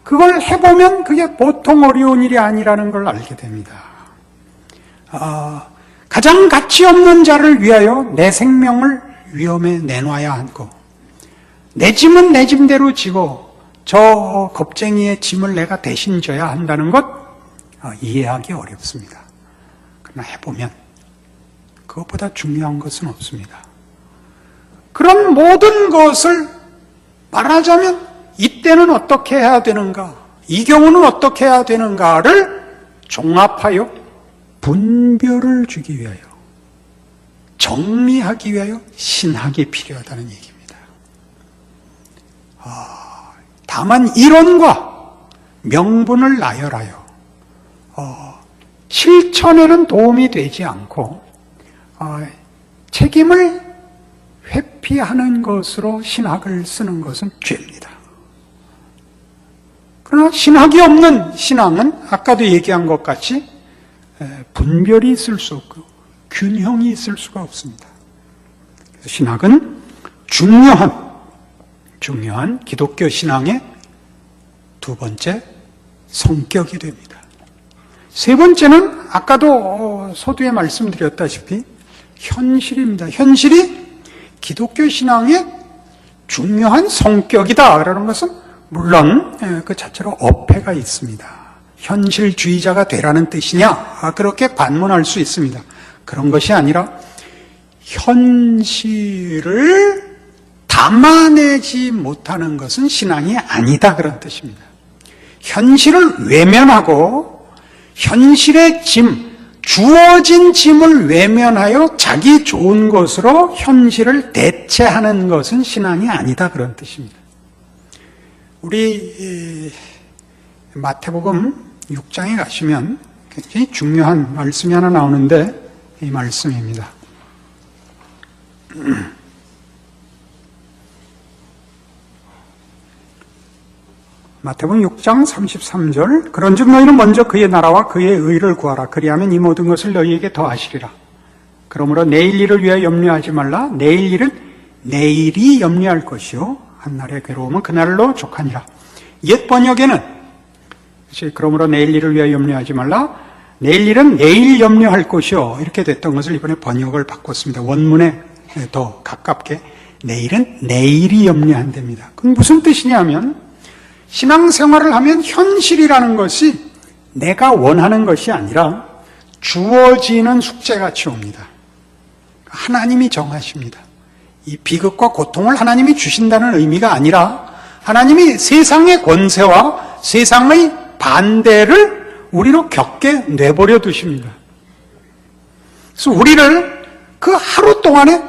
그걸 해보면 그게 보통 어려운 일이 아니라는 걸 알게 됩니다. 가장 가치 없는 자를 위하여 내 생명을 위험에 내놔야 하고, 내 짐은 내 짐대로 지고 저 겁쟁이의 짐을 내가 대신 져야 한다는 것 이해하기 어렵습니다. 그러나 해보면 그것보다 중요한 것은 없습니다. 그런 모든 것을 말하자면 이때는 어떻게 해야 되는가, 이 경우는 어떻게 해야 되는가를 종합하여 분별을 주기 위하여, 정리하기 위하여 신학이 필요하다는 얘기입니다. 다만 이론과 명분을 나열하여 실천에는 도움이 되지 않고 책임을 회피하는 것으로 신학을 쓰는 것은 죄입니다. 그러나 신학이 없는 신앙은 아까도 얘기한 것 같이 분별이 있을 수 없고 균형이 있을 수가 없습니다. 그래서 신학은 중요한 기독교 신앙의 두 번째 성격이 됩니다. 세 번째는 아까도 서두에 말씀드렸다시피 현실입니다. 현실이 기독교 신앙의 중요한 성격이다라는 것은 물론 그 자체로 어폐가 있습니다. 현실주의자가 되라는 뜻이냐? 그렇게 반문할 수 있습니다. 그런 것이 아니라 현실을 담아내지 못하는 것은 신앙이 아니다, 그런 뜻입니다. 현실을 외면하고 현실의 짐, 주어진 짐을 외면하여 자기 좋은 것으로 현실을 대체하는 것은 신앙이 아니다, 그런 뜻입니다. 우리 마태복음 6장에 가시면 굉장히 중요한 말씀이 하나 나오는데 이 말씀입니다. 마태복음 6장 33절, 그런즉 너희는 먼저 그의 나라와 그의 의를 구하라. 그리하면 이 모든 것을 너희에게 더하시리라. 그러므로 내일 일을 위하여 염려하지 말라. 내일 일은 내일이 염려할 것이요 한날의 괴로움은 그날로 족하니라. 옛 번역에는 그러므로 내일 일을 위하여 염려하지 말라. 내일 일은 내일 염려할 것이요. 이렇게 됐던 것을 이번에 번역을 바꿨습니다. 원문에 더 가깝게 내일은 내일이 염려한답니다. 그건 무슨 뜻이냐면 신앙생활을 하면 현실이라는 것이 내가 원하는 것이 아니라 주어지는 숙제같이 옵니다. 하나님이 정하십니다. 이 비극과 고통을 하나님이 주신다는 의미가 아니라 하나님이 세상의 권세와 세상의 반대를 우리로 겪게 내버려 두십니다. 그래서 우리를 그 하루 동안에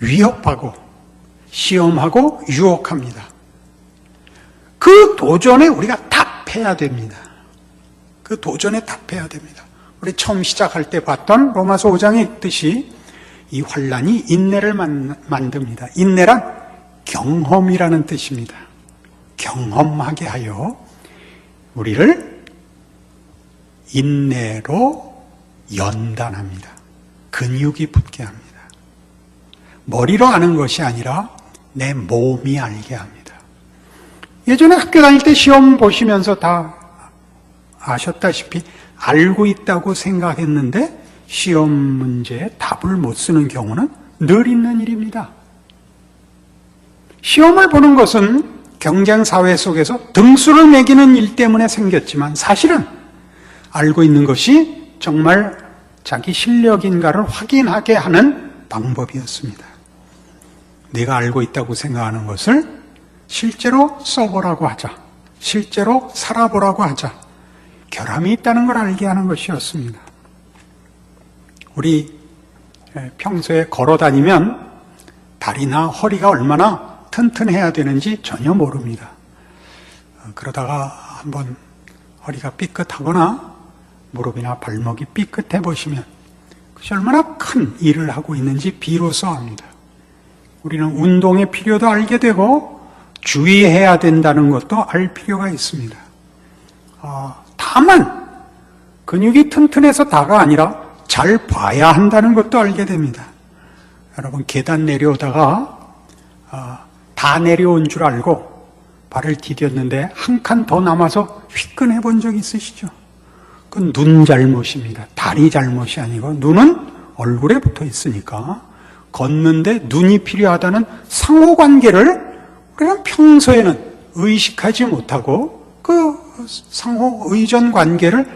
위협하고 시험하고 유혹합니다. 그 도전에 우리가 답해야 됩니다. 그 도전에 답해야 됩니다. 우리 처음 시작할 때 봤던 로마서 5장에 있듯이 이 환난이 인내를 만듭니다. 인내란 경험이라는 뜻입니다. 경험하게 하여 우리를 인내로 연단합니다. 근육이 붙게 합니다. 머리로 아는 것이 아니라 내 몸이 알게 합니다. 예전에 학교 다닐 때 시험 보시면서 다 아셨다시피 알고 있다고 생각했는데 시험 문제에 답을 못 쓰는 경우는 늘 있는 일입니다. 시험을 보는 것은 경쟁 사회 속에서 등수를 매기는 일 때문에 생겼지만 사실은 알고 있는 것이 정말 자기 실력인가를 확인하게 하는 방법이었습니다. 내가 알고 있다고 생각하는 것을 실제로 써보라고 하자. 실제로 살아보라고 하자. 결함이 있다는 걸 알게 하는 것이었습니다. 우리 평소에 걸어 다니면 다리나 허리가 얼마나 튼튼해야 되는지 전혀 모릅니다. 그러다가 한번 허리가 삐끗하거나 무릎이나 발목이 삐끗해 보시면 그것이 얼마나 큰 일을 하고 있는지 비로소 압니다. 우리는 운동의 필요도 알게 되고 주의해야 된다는 것도 알 필요가 있습니다. 다만 근육이 튼튼해서 다가 아니라 잘 봐야 한다는 것도 알게 됩니다. 여러분 계단 내려오다가 다 내려온 줄 알고 발을 디뎠는데 한 칸 더 남아서 휘끈해 본 적 있으시죠? 그건 눈 잘못입니다. 다리 잘못이 아니고 눈은 얼굴에 붙어 있으니까 걷는데 눈이 필요하다는 상호관계를 우리는 평소에는 의식하지 못하고 그 상호 의존 관계를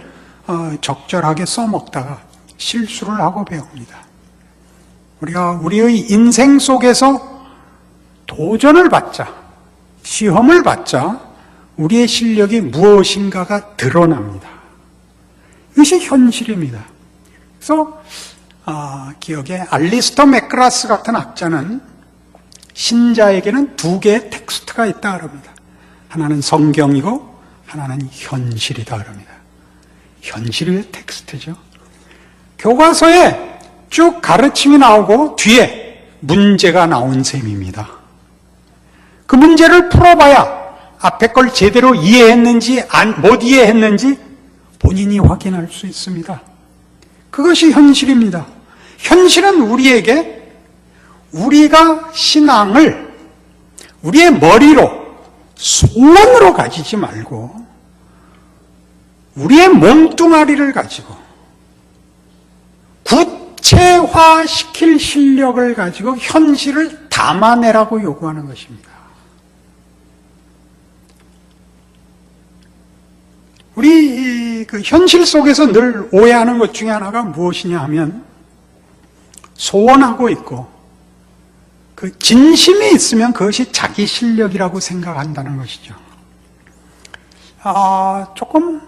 적절하게 써먹다가 실수를 하고 배웁니다. 우리가 우리의 인생 속에서 도전을 받자, 시험을 받자 우리의 실력이 무엇인가가 드러납니다. 이것이 현실입니다. 그래서 기억에 알리스터 맥그라스 같은 학자는 신자에게는 두 개의 텍스트가 있다 그럽니다. 하나는 성경이고 하나는 현실이다 그럽니다. 현실의 텍스트죠. 교과서에 쭉 가르침이 나오고 뒤에 문제가 나온 셈입니다. 그 문제를 풀어봐야 앞에 걸 제대로 이해했는지 못 이해했는지 본인이 확인할 수 있습니다. 그것이 현실입니다. 현실은 우리에게 우리가 신앙을 우리의 머리로 소원으로 가지지 말고 우리의 몸뚱아리를 가지고 구체화시킬 실력을 가지고 현실을 담아내라고 요구하는 것입니다. 우리 그 현실 속에서 늘 오해하는 것 중에 하나가 무엇이냐 하면 소원하고 있고 그 진심이 있으면 그것이 자기 실력이라고 생각한다는 것이죠. 조금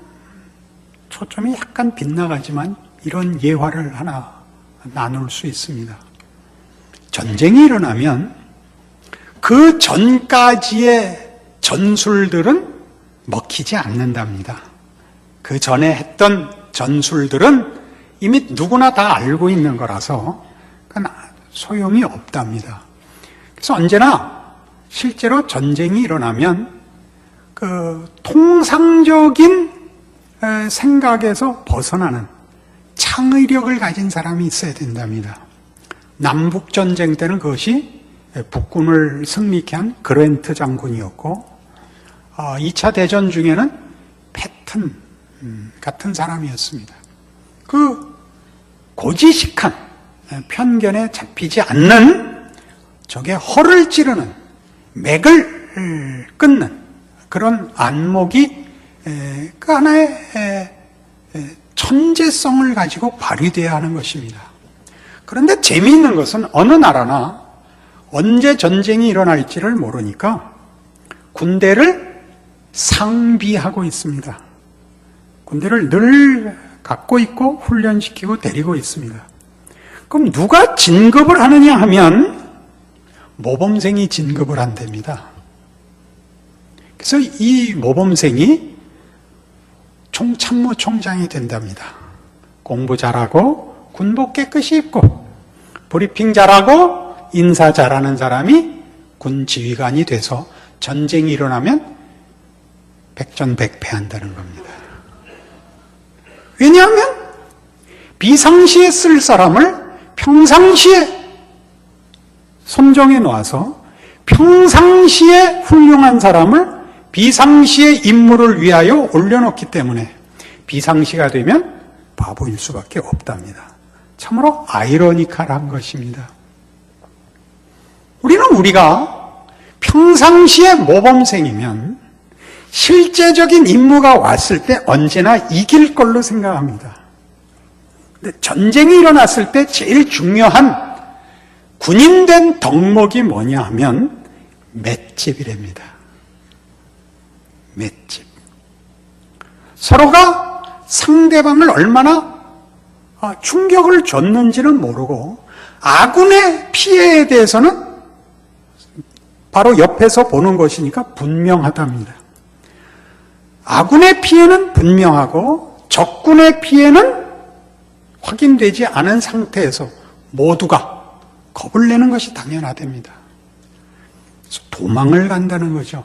초점이 약간 빗나가지만 이런 예화를 하나 나눌 수 있습니다. 전쟁이 일어나면 그 전까지의 전술들은 먹히지 않는답니다. 그 전에 했던 전술들은 이미 누구나 다 알고 있는 거라서 소용이 없답니다. 그래서 언제나 실제로 전쟁이 일어나면 그 통상적인 생각에서 벗어나는 창의력을 가진 사람이 있어야 된답니다. 남북전쟁 때는 그것이 북군을 승리케 한 그랜트 장군이었고 2차 대전 중에는 같은 사람이었습니다. 그 고지식한 편견에 잡히지 않는 저게 허를 찌르는 맥을 끊는 그런 안목이 그 하나의 천재성을 가지고 발휘되어야 하는 것입니다. 그런데 재미있는 것은 어느 나라나 언제 전쟁이 일어날지를 모르니까 군대를 상비하고 있습니다. 군대를 늘 갖고 있고 훈련시키고 데리고 있습니다. 그럼 누가 진급을 하느냐 하면 모범생이 진급을 한답니다. 그래서 이 모범생이 총참모총장이 된답니다. 공부 잘하고 군복 깨끗이 입고 브리핑 잘하고 인사 잘하는 사람이 군 지휘관이 돼서 전쟁이 일어나면 백전백패한다는 겁니다. 왜냐하면 비상시에 쓸 사람을 평상시에 선정해 놓아서 평상시에 훌륭한 사람을 비상시의 임무를 위하여 올려놓기 때문에 비상시가 되면 바보일 수밖에 없답니다. 참으로 아이러니컬한 것입니다. 우리가 평상시에 모범생이면 실제적인 임무가 왔을 때 언제나 이길 걸로 생각합니다. 근데 전쟁이 일어났을 때 제일 중요한 군인된 덕목이 뭐냐 하면 맷집이랍니다. 맷집. 서로가 상대방을 얼마나 충격을 줬는지는 모르고 아군의 피해에 대해서는 바로 옆에서 보는 것이니까 분명하답니다. 아군의 피해는 분명하고 적군의 피해는 확인되지 않은 상태에서 모두가 겁을 내는 것이 당연하답니다. 그래서 도망을 간다는 거죠.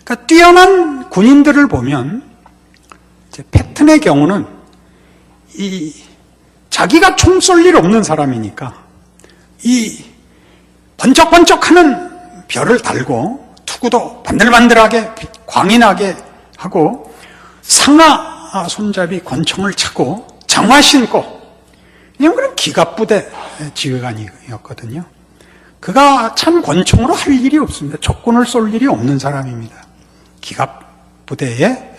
그러니까 뛰어난 군인들을 보면 이제 패튼의 경우는 자기가 총 쏠 일 없는 사람이니까 이 번쩍번쩍하는 별을 달고 투구도 반들반들하게 광인하게 하고 상하 손잡이 권총을 차고 장화 신고 그냥 그런 기갑부대 지휘관이었거든요. 그가 찬 권총으로 할 일이 없습니다. 적군을 쏠 일이 없는 사람입니다. 기갑부대의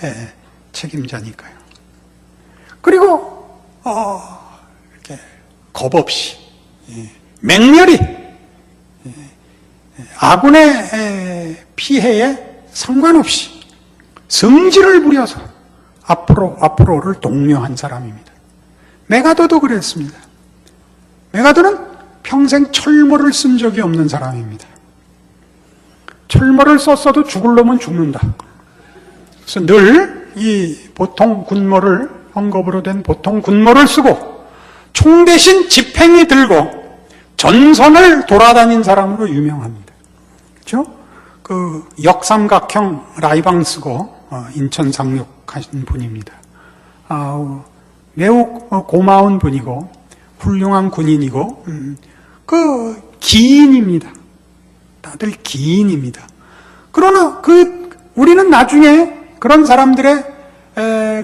책임자니까요. 그리고 이렇게 겁 없이 맹렬히 아군의 피해에 상관없이 성질을 부려서 앞으로를 독려한 사람입니다. 메가더도 그랬습니다. 메가더는 평생 철모를 쓴 적이 없는 사람입니다. 철모를 썼어도 죽을 놈은 죽는다. 그래서 늘 이 보통 군모를 헝겊으로 된 보통 군모를 쓰고 총 대신 지팽이 들고 전선을 돌아다닌 사람으로 유명합니다. 그렇죠? 그 역삼각형 라이방 쓰고 인천 상륙하신 분입니다. 매우 고마운 분이고 훌륭한 군인이고 그 기인입니다. 다들 기인입니다. 그러나 우리는 나중에 그런 사람들의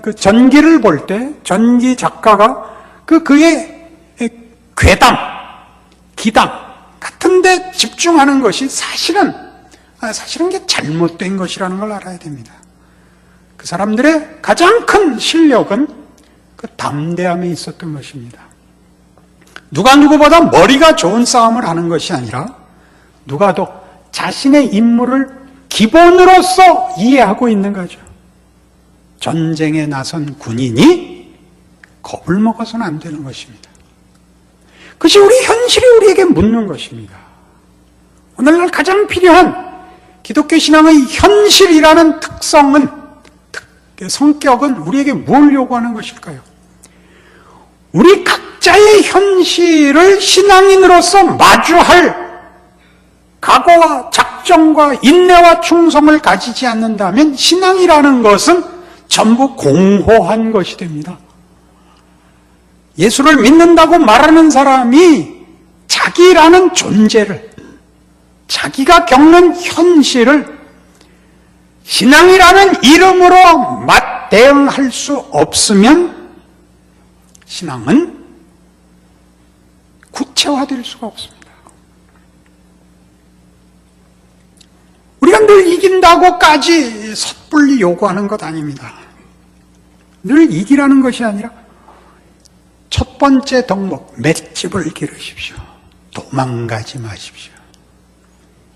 그 전기를 볼 때 전기 작가가 그의 괴담, 기담 같은 데 집중하는 것이 사실은 게 잘못된 것이라는 걸 알아야 됩니다. 그 사람들의 가장 큰 실력은 그 담대함에 있었던 것입니다. 누가 누구보다 머리가 좋은 싸움을 하는 것이 아니라 누가 더 자신의 임무를 기본으로서 이해하고 있는 거죠. 전쟁에 나선 군인이 겁을 먹어서는 안 되는 것입니다. 그것이 우리 현실이 우리에게 묻는 것입니다. 오늘날 가장 필요한 기독교 신앙의 현실이라는 성격은 우리에게 뭘 요구하는 것일까요? 우리 각자의 현실을 신앙인으로서 마주할 각오와 작정과 인내와 충성을 가지지 않는다면 신앙이라는 것은 전부 공허한 것이 됩니다. 예수를 믿는다고 말하는 사람이 자기라는 존재를, 자기가 겪는 현실을 신앙이라는 이름으로 맞대응할 수 없으면 신앙은 구체화될 수가 없습니다. 우리가 늘 이긴다고까지 섣불리 요구하는 것 아닙니다. 늘 이기라는 것이 아니라 첫 번째 덕목, 맷집을 기르십시오. 도망가지 마십시오.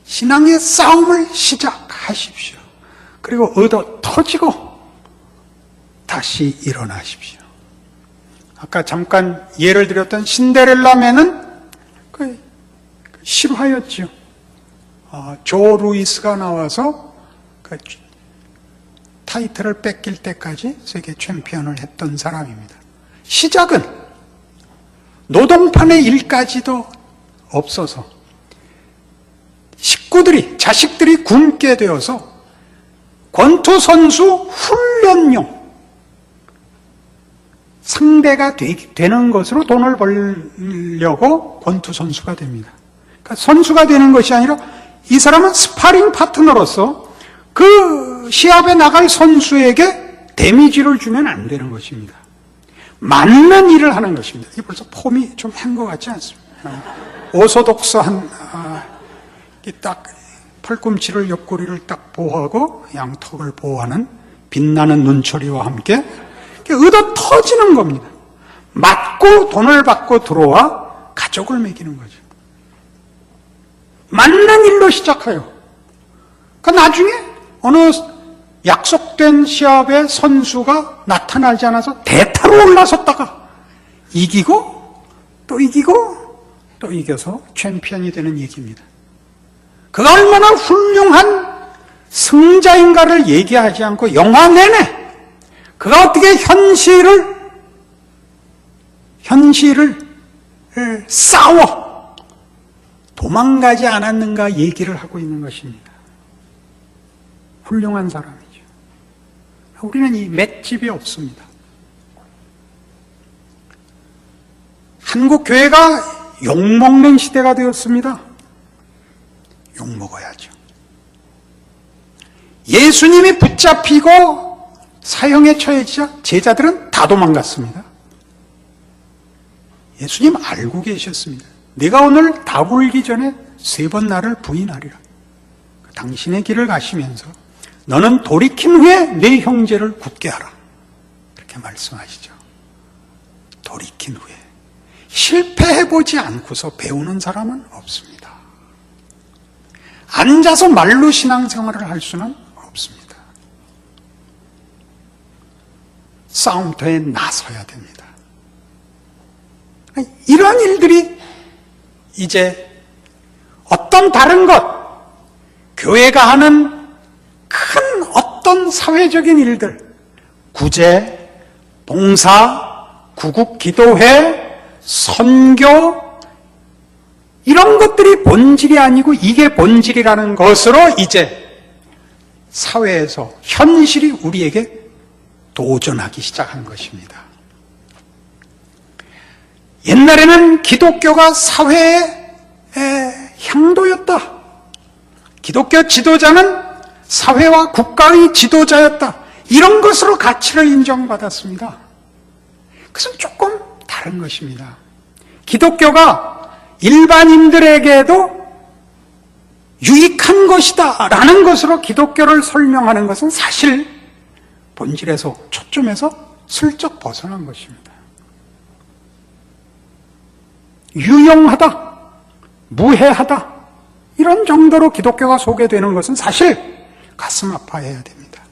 신앙의 싸움을 시작하십시오. 그리고 얻어 터지고 다시 일어나십시오. 아까 잠깐 예를 드렸던 신데렐라맨은 그 실화였죠. 조 루이스가 나와서 그 타이틀을 뺏길 때까지 세계 챔피언을 했던 사람입니다. 시작은 노동판의 일까지도 없어서 자식들이 굶게 되어서 권투 선수 훈련용 상대가 되는 것으로 돈을 벌려고 권투 선수가 됩니다. 그러니까 선수가 되는 것이 아니라 이 사람은 스파링 파트너로서 그 시합에 나갈 선수에게 데미지를 주면 안 되는 것입니다. 맞는 일을 하는 것입니다. 이게 벌써 폼이 좀 한 것 같지 않습니까? 오소독스한 딱 팔꿈치를 옆구리를 딱 보호하고 양턱을 보호하는 빛나는 눈초리와 함께 얻어 터지는 겁니다. 맞고 돈을 받고 들어와 가족을 먹이는 거죠. 맞는 일로 시작해요. 나중에 어느 약속된 시합에 선수가 나타나지 않아서 대타로 올라섰다가 이기고 또 이기고 또 이겨서 챔피언이 되는 얘기입니다. 그가 얼마나 훌륭한 승자인가를 얘기하지 않고 영화 내내 그가 어떻게 현실을 싸워 도망가지 않았는가 얘기를 하고 있는 것입니다. 훌륭한 사람이죠. 우리는 이 맷집이 없습니다. 한국 교회가 욕먹는 시대가 되었습니다. 욕먹어야죠. 예수님이 붙잡히고 사형에 처해지자 제자들은 다 도망갔습니다. 예수님 알고 계셨습니다. 내가 오늘 다 울기 전에 3번 나를 부인하리라. 당신의 길을 가시면서 너는 돌이킨 후에 내 형제를 굳게 하라. 그렇게 말씀하시죠. 돌이킨 후에. 실패해보지 않고서 배우는 사람은 없습니다. 앉아서 말로 신앙생활을 할 수는 없습니다. 싸움터에 나서야 됩니다. 이런 일들이 이제 어떤 다른 것, 교회가 하는 큰 어떤 사회적인 일들, 구제, 봉사, 구국기도회, 선교, 이런 것들이 본질이 아니고 이게 본질이라는 것으로 이제 사회에서 현실이 우리에게 도전하기 시작한 것입니다. 옛날에는 기독교가 사회의 향도였다. 기독교 지도자는 사회와 국가의 지도자였다. 이런 것으로 가치를 인정받았습니다. 그것은 조금 다른 것입니다. 기독교가 일반인들에게도 유익한 것이다 라는 것으로 기독교를 설명하는 것은 사실 본질에서, 초점에서 슬쩍 벗어난 것입니다. 유용하다, 무해하다, 이런 정도로 기독교가 소개되는 것은 사실 가슴 아파해야 됩니다.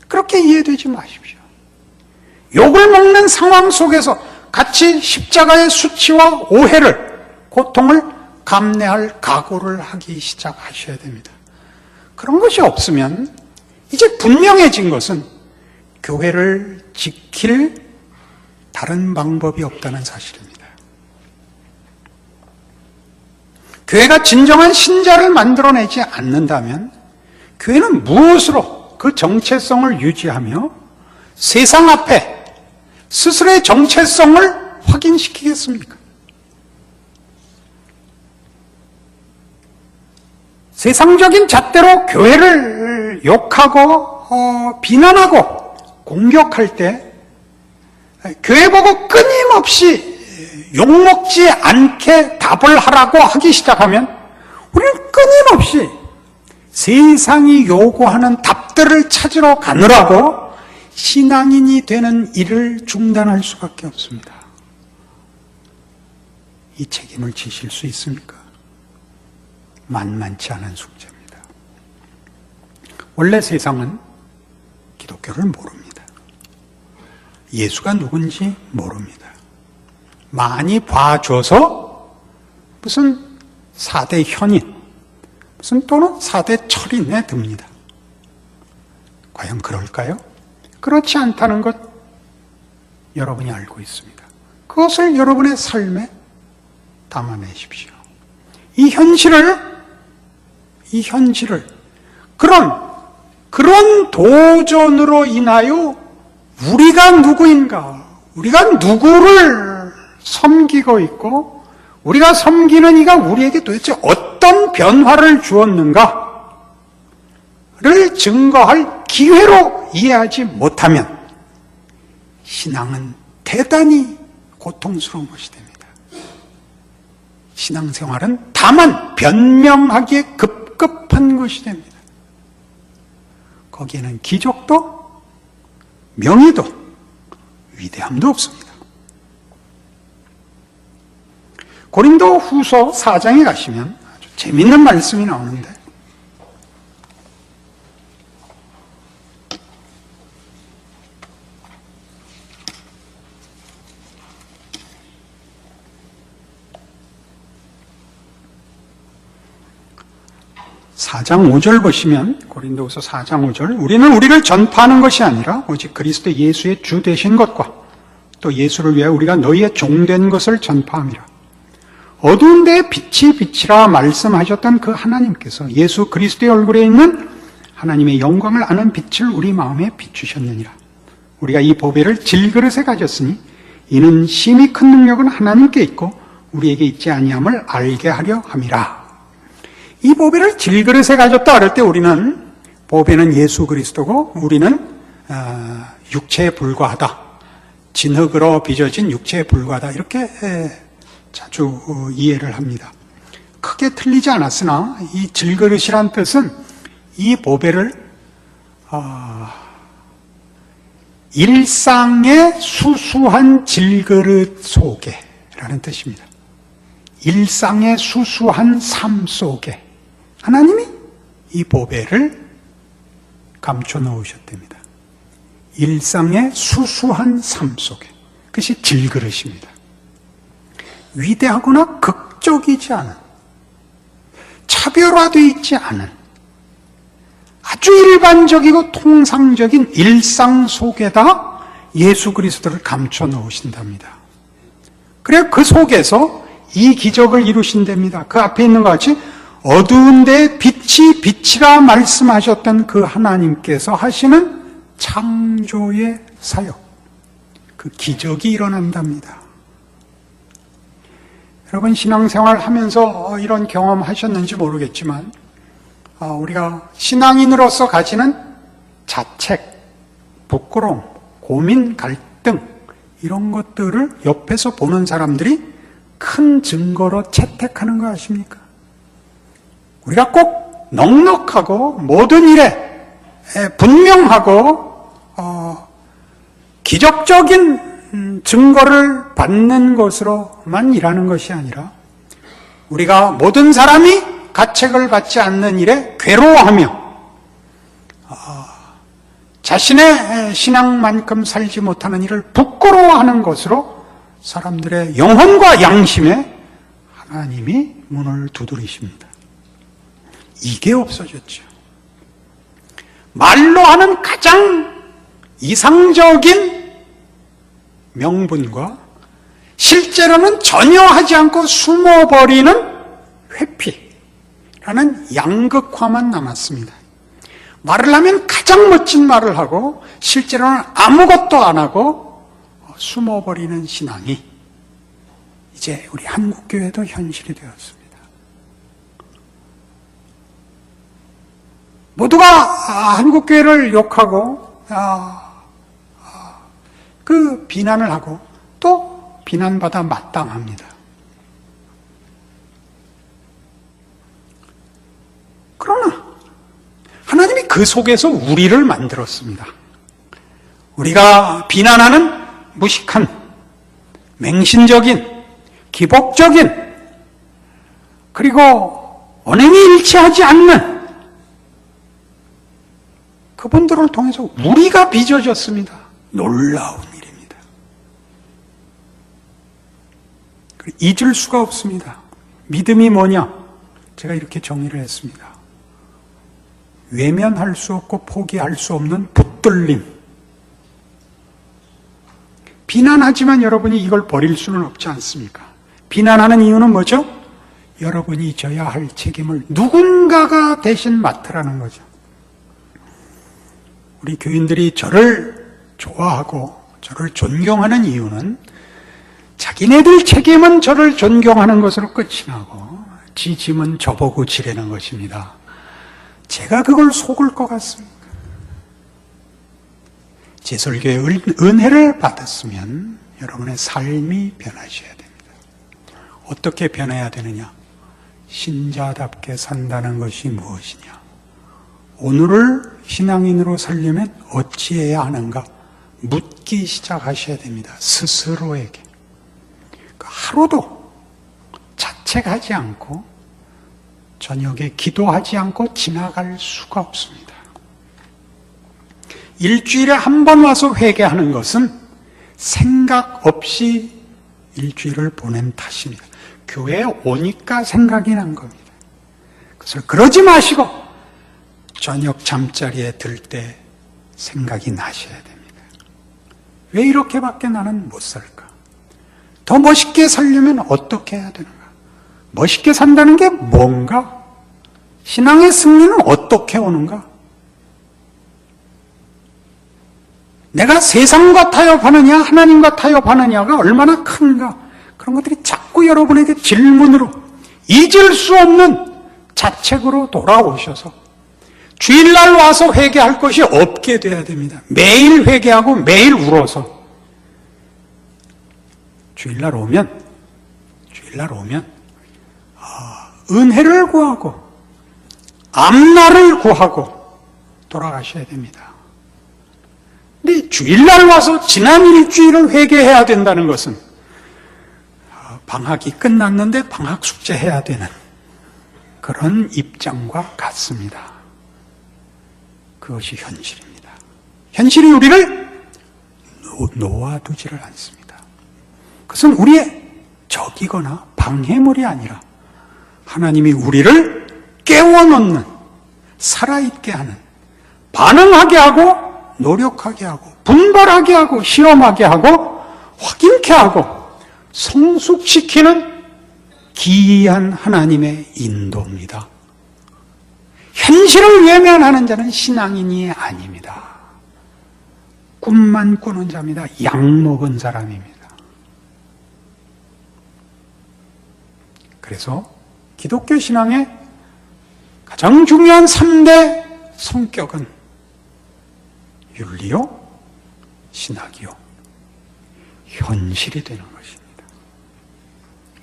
그렇게 이해되지 마십시오. 욕을 먹는 상황 속에서 같이 십자가의 수치와 오해를, 고통을 감내할 각오를 하기 시작하셔야 됩니다. 그런 것이 없으면 이제 분명해진 것은 교회를 지킬 다른 방법이 없다는 사실입니다. 교회가 진정한 신자를 만들어내지 않는다면 교회는 무엇으로 그 정체성을 유지하며 세상 앞에 스스로의 정체성을 확인시키겠습니까? 세상적인 잣대로 교회를 욕하고 비난하고 공격할 때 교회 보고 끊임없이 욕먹지 않게 답을 하라고 하기 시작하면 우리는 끊임없이 세상이 요구하는 답들을 찾으러 가느라고 신앙인이 되는 일을 중단할 수밖에 없습니다. 이 책임을 지실 수 있습니까? 만만치 않은 숙제입니다. 원래 세상은 기독교를 모릅니다. 예수가 누군지 모릅니다. 많이 봐줘서 무슨 4대 현인, 무슨 또는 4대 철인에 듭니다. 과연 그럴까요? 그렇지 않다는 것 여러분이 알고 있습니다. 그것을 여러분의 삶에 담아내십시오. 이 현실을 그런 도전으로 인하여 우리가 누구인가, 우리가 누구를 섬기고 있고 우리가 섬기는 이가 우리에게 도대체 어떤 변화를 주었는가를 증거할 기회로 이해하지 못하면 신앙은 대단히 고통스러운 것이 됩니다. 신앙생활은 다만 변명하기에 급급한 것이 됩니다. 거기에는 기적도 명예도 위대함도 없습니다. 고린도 후서 4장에 가시면 아주 재밌는 말씀이 나오는데 사장 5절 보시면 고린도후서 4장 5절 우리는 우리를 전파하는 것이 아니라 오직 그리스도 예수의 주 되신 것과 또 예수를 위해 우리가 너희의 종된 것을 전파함이라. 어두운 데에 빛이 빛이라 말씀하셨던 그 하나님께서 예수 그리스도의 얼굴에 있는 하나님의 영광을 아는 빛을 우리 마음에 비추셨느니라. 우리가 이 보배를 질그릇에 가졌으니 이는 심히 큰 능력은 하나님께 있고 우리에게 있지 아니함을 알게 하려 함이라. 이 보배를 질그릇에 가졌다 그럴 때 우리는 보배는 예수 그리스도고 우리는 육체에 불과하다. 진흙으로 빚어진 육체에 불과하다. 이렇게 자주 이해를 합니다. 크게 틀리지 않았으나 이 질그릇이란 뜻은 이 보배를 일상의 수수한 질그릇 속에 라는 뜻입니다. 일상의 수수한 삶 속에 하나님이 이 보배를 감춰 놓으셨답니다. 일상의 수수한 삶 속에. 그것이 질그릇입니다. 위대하거나 극적이지 않은, 차별화되어 있지 않은, 아주 일반적이고 통상적인 일상 속에다 예수 그리스도를 감춰 놓으신답니다. 그래야 그 속에서 이 기적을 이루신답니다. 그 앞에 있는 것 같이 어두운 데에 빛이 빛이라 말씀하셨던 그 하나님께서 하시는 창조의 사역, 그 기적이 일어난답니다. 여러분 신앙생활 하면서 이런 경험 하셨는지 모르겠지만 우리가 신앙인으로서 가지는 자책, 부끄러움, 고민, 갈등 이런 것들을 옆에서 보는 사람들이 큰 증거로 채택하는 거 아십니까? 우리가 꼭 넉넉하고 모든 일에 분명하고 기적적인 증거를 받는 것으로만 일하는 것이 아니라 우리가 모든 사람이 가책을 받지 않는 일에 괴로워하며 자신의 신앙만큼 살지 못하는 일을 부끄러워하는 것으로 사람들의 영혼과 양심에 하나님이 문을 두드리십니다. 이게 없어졌죠. 말로 하는 가장 이상적인 명분과 실제로는 전혀 하지 않고 숨어버리는 회피라는 양극화만 남았습니다. 말을 하면 가장 멋진 말을 하고 실제로는 아무것도 안 하고 숨어버리는 신앙이 이제 우리 한국교회도 현실이 되었습니다. 모두가 한국교회를 욕하고 그 비난을 하고 또 비난받아 마땅합니다. 그러나 하나님이 그 속에서 우리를 만들었습니다. 우리가 비난하는 무식한, 맹신적인, 기복적인, 그리고 언행이 일치하지 않는 그분들을 통해서 우리가 빚어졌습니다. 놀라운 일입니다. 잊을 수가 없습니다. 믿음이 뭐냐? 제가 이렇게 정의를 했습니다. 외면할 수 없고 포기할 수 없는 붙들림. 비난하지만 여러분이 이걸 버릴 수는 없지 않습니까? 비난하는 이유는 뭐죠? 여러분이 져야 할 책임을 누군가가 대신 맡으라는 거죠. 우리 교인들이 저를 좋아하고 저를 존경하는 이유는 자기네들 책임은 저를 존경하는 것으로 끝이 나고 지 짐은 저보고 지라는 것입니다. 제가 그걸 속을 것 같습니까? 제설교의 은혜를 받았으면 여러분의 삶이 변하셔야 됩니다. 어떻게 변해야 되느냐? 신자답게 산다는 것이 무엇이냐? 오늘을 신앙인으로 살려면 어찌해야 하는가? 묻기 시작하셔야 됩니다. 스스로에게. 하루도 자책하지 않고 저녁에 기도하지 않고 지나갈 수가 없습니다. 일주일에 한 번 와서 회개하는 것은 생각 없이 일주일을 보낸 탓입니다. 교회에 오니까 생각이 난 겁니다. 그래서 그러지 마시고 저녁 잠자리에 들 때 생각이 나셔야 됩니다. 왜 이렇게밖에 나는 못 살까? 더 멋있게 살려면 어떻게 해야 되는가? 멋있게 산다는 게 뭔가? 신앙의 승리는 어떻게 오는가? 내가 세상과 타협하느냐, 하나님과 타협하느냐가 얼마나 큰가? 그런 것들이 자꾸 여러분에게 질문으로 잊을 수 없는 자책으로 돌아오셔서 주일날 와서 회개할 것이 없게 돼야 됩니다. 매일 회개하고 매일 울어서 주일날 오면 은혜를 구하고 앞날을 구하고 돌아가셔야 됩니다. 근데 주일날 와서 지난 일주일을 회개해야 된다는 것은 방학이 끝났는데 방학 숙제해야 되는 그런 입장과 같습니다. 그것이 현실입니다. 현실이 우리를 놓아두지를 않습니다. 그것은 우리의 적이거나 방해물이 아니라 하나님이 우리를 깨워놓는, 살아있게 하는, 반응하게 하고 노력하게 하고 분발하게 하고 실험하게 하고 확인케 하고 성숙시키는 기이한 하나님의 인도입니다. 현실을 외면하는 자는 신앙인이 아닙니다. 꿈만 꾸는 자입니다. 약 먹은 사람입니다. 그래서 기독교 신앙의 가장 중요한 3대 성격은 윤리요, 신학이요, 현실이 되는 것입니다.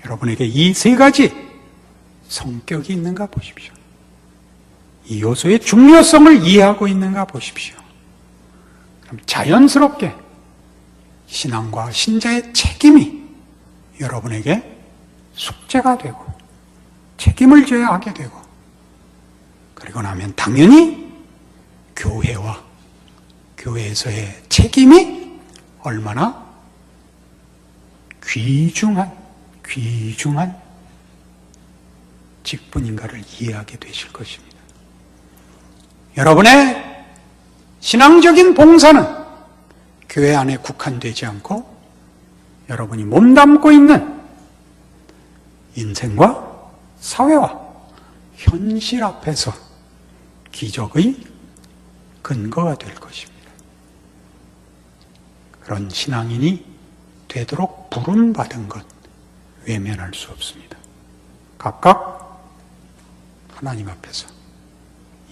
여러분에게 이 3가지 성격이 있는가 보십시오. 이 요소의 중요성을 이해하고 있는가 보십시오. 그럼 자연스럽게 신앙과 신자의 책임이 여러분에게 숙제가 되고 책임을 져야 하게 되고 그리고 나면 당연히 교회와 교회에서의 책임이 얼마나 귀중한 직분인가를 이해하게 되실 것입니다. 여러분의 신앙적인 봉사는 교회 안에 국한되지 않고 여러분이 몸담고 있는 인생과 사회와 현실 앞에서 기적의 근거가 될 것입니다. 그런 신앙인이 되도록 부름받은 것 외면할 수 없습니다. 각각 하나님 앞에서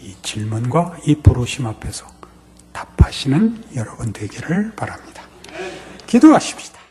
이 질문과 이 부르심 앞에서 답하시는 여러분 되기를 바랍니다. 기도하십시다.